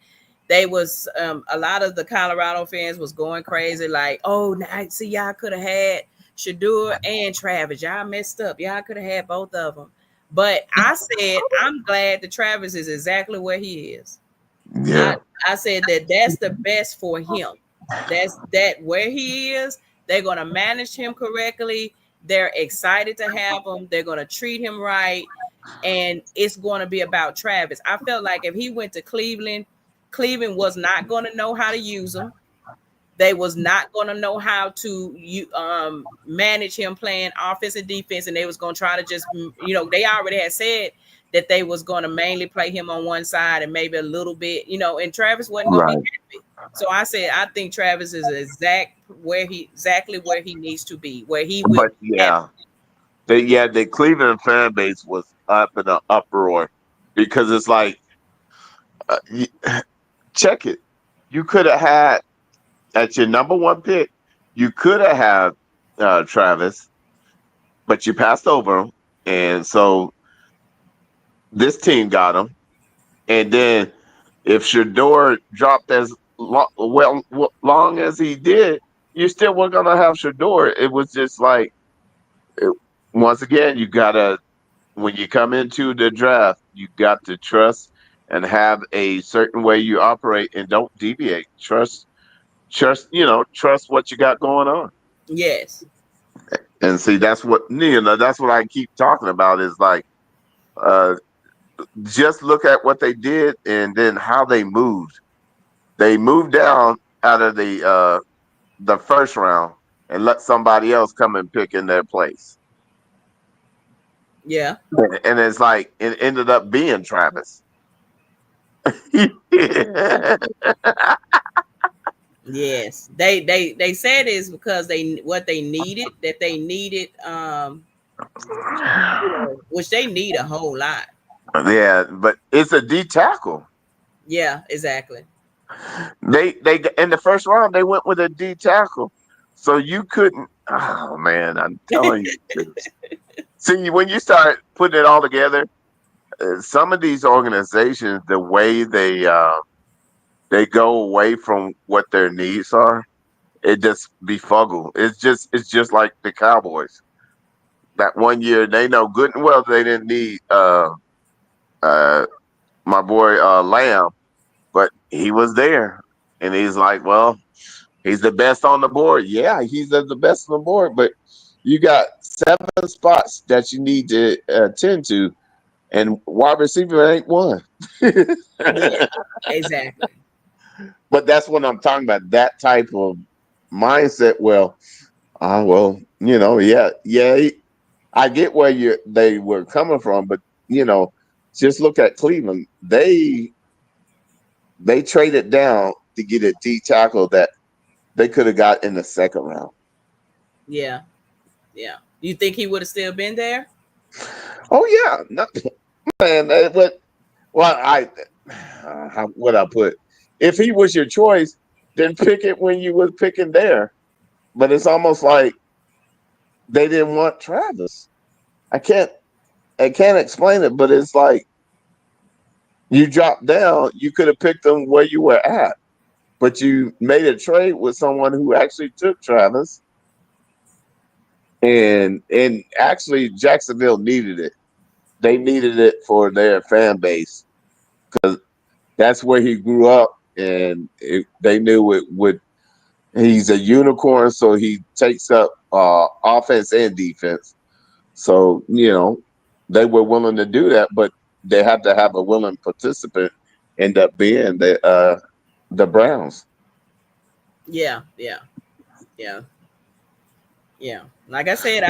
they was a lot of the Colorado fans was going crazy, like, oh, now see, y'all could have had Shadur and Travis, y'all messed up, y'all could have had both of them. But I said I'm glad that Travis is exactly where he is. I Yeah, I said that that's the best for him. That where he is, they're gonna manage him correctly. They're excited to have him. They're gonna treat him right, and it's going to be about Travis. I felt like if he went to Cleveland, Cleveland was not going to know how to use him. They was not going to know how to manage him playing offense and defense, and they was going to try to just they already had said that they was going to mainly play him on one side and maybe a little bit, and Travis wasn't going to be right. happy. So I said I think Travis is exactly where he needs to be, where he will But be happy. yeah, the Cleveland fan base was up in an uproar because it's like, check it. You could have had at your number one pick. You could have had Travis, but you passed over him, and so this team got him. And then if Shador dropped as long as he did, you still were gonna have Shador. It was just like it, once again, you gotta when you come into the draft, you got to trust and have a certain way you operate and don't deviate. Trust what you got going on. Yes. And see, that's what I keep talking about is like, uh, just look at what they did and then how they moved. They moved down out of the first round and let somebody else come and pick in their place. Yeah. And it's like it ended up being Travis. Yeah. Yes, they said is because they needed that they needed which they need a whole lot. Yeah, but it's a D tackle. Yeah, exactly. They in the first round they went with a D tackle, so you couldn't. Oh man, I'm telling you. See, when you start putting it all together, some of these organizations, the way they go away from what their needs are, it just befuddle. It's just like the Cowboys. That one year they know good and well they didn't need uh my boy Lamb, but he was there, and he's like, well, he's the best on the board. Yeah, he's the best on the board, but you got 7 spots that you need to attend to, and wide receiver ain't one. Yeah, exactly. But that's what I'm talking about. That type of mindset. Well, yeah. I get where they were coming from, but you know, just look at Cleveland. They traded down to get a D tackle that they could have got in the second round. Yeah, yeah. You think he would have still been there? Oh yeah, no, man. Well, how would I put? If he was your choice, then pick it when you was picking there. But it's almost like they didn't want Travis. I can't I can't explain it, but it's like you dropped down. You could have picked them where you were at, but you made a trade with someone who actually took Travis, and actually Jacksonville needed it. They needed it for their fan base. That's where he grew up, and they knew it would. He's a unicorn, so he takes up offense and defense. So they were willing to do that, but they had to have a willing participant. End up being the Browns. Yeah, yeah, yeah, yeah. Like I said,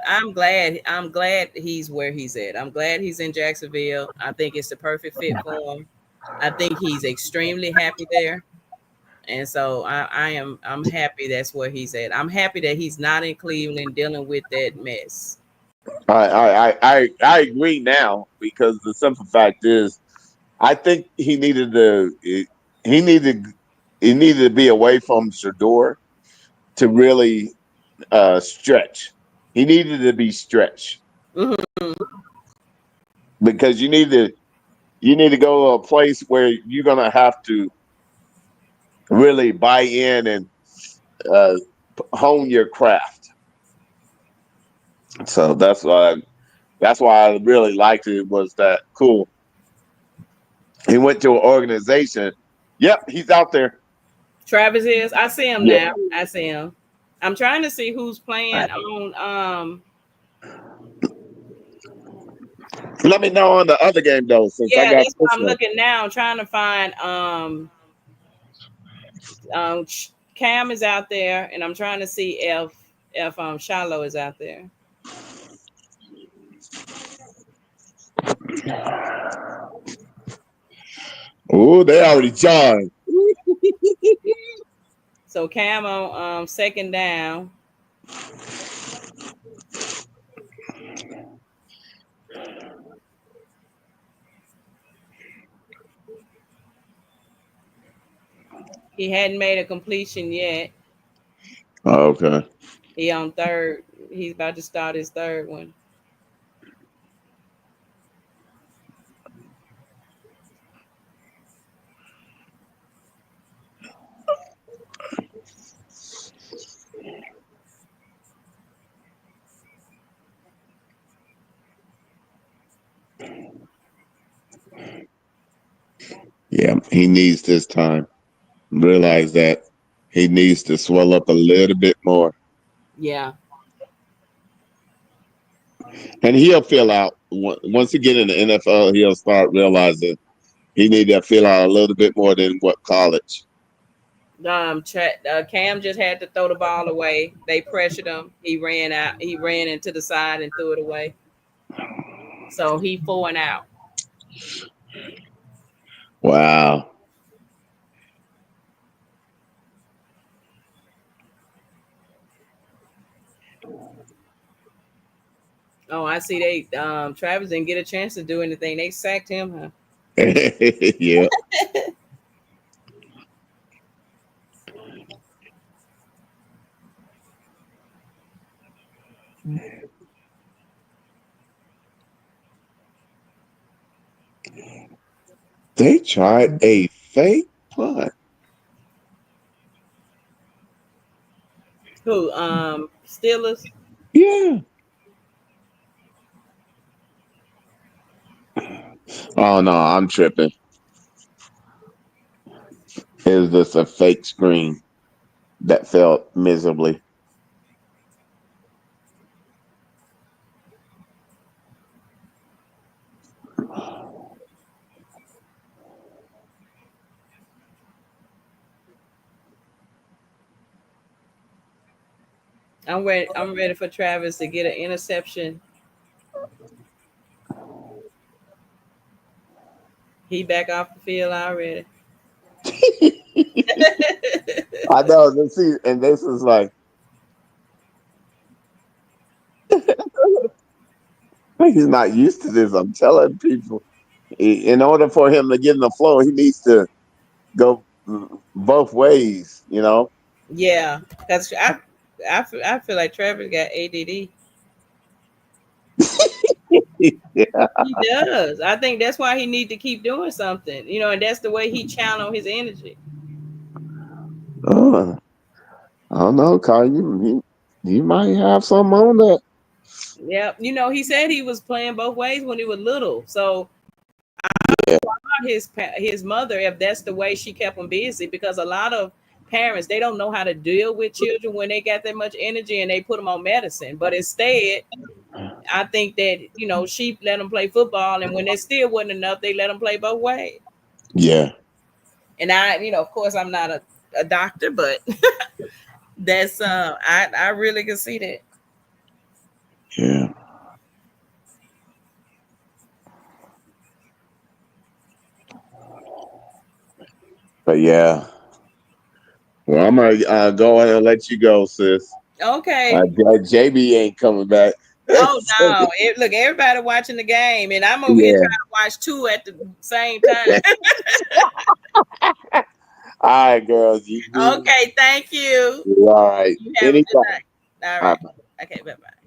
I'm glad he's where he's at. I'm glad he's in Jacksonville. I think it's the perfect fit for him. I think he's extremely happy there. And so I'm happy that's where he's at. I'm happy that he's not in Cleveland dealing with that mess. I agree now because the simple fact is I think he needed he needed to be away from Shador to really stretch. He needed to be stretched Hmm. because you need to go to a place where you're gonna have to really buy in and uh, hone your craft. So that's why I really liked it was that cool. He went to an organization. Yep, he's out there. Travis is. I see him Yep. now. I see him. I'm trying to see who's playing on. Let me know on the other game though, since I Yeah, got that's what this I'm one. looking now. I'm trying to find. Cam is out there, and I'm trying to see if Shiloh is out there. Oh, they already joined. So Cam on second down. He hadn't made a completion yet. Oh, okay. He on third. He's about to start his third one. Yeah, he needs this time. Realize that he needs to swell up a little bit more, Yeah. and he'll fill out once he get in the NFL. He'll start realizing he need to fill out a little bit more than what college. Cam just had to throw the ball away. They pressured him. He ran out. He ran into the side and threw it away. So he 4 and out. Wow. Oh, I see. They Travis didn't get a chance to do anything. They sacked him, huh? Yeah. They tried a fake punt. Who? Steelers. Yeah. Oh no, I'm tripping. Is this a fake screen that felt miserably? I'm ready. I'm ready for Travis to get an interception. He back off the field already. I know. See, and this is like He's not used to this. I'm telling people, in order for him to get in the flow, he needs to go both ways. You know. Yeah, because I feel like Travis got ADD. Yeah. He does. I think that's why he need to keep doing something, and that's the way he channel his energy. I don't know, Kyle. You might have some on that. Yeah, he said he was playing both ways when he was little. So Yeah. his mother, if that's the way she kept him busy, because a lot of parents, they don't know how to deal with children when they got that much energy and they put them on medicine. But instead, I think that she let them play football, and when there still wasn't enough, they let them play both ways. Yeah. And I, of course, I'm not a doctor, but that's I really can see that. Yeah. But yeah. Well, I'm gonna go ahead and let you go, sis. Okay. JB ain't coming back. Oh no! Look, everybody watching the game, and I'm over here Yeah. trying to watch two at the same time. All right, girls. You do. Okay, thank you. All right. You have a good Anytime. night. All All right. right. Okay, bye bye.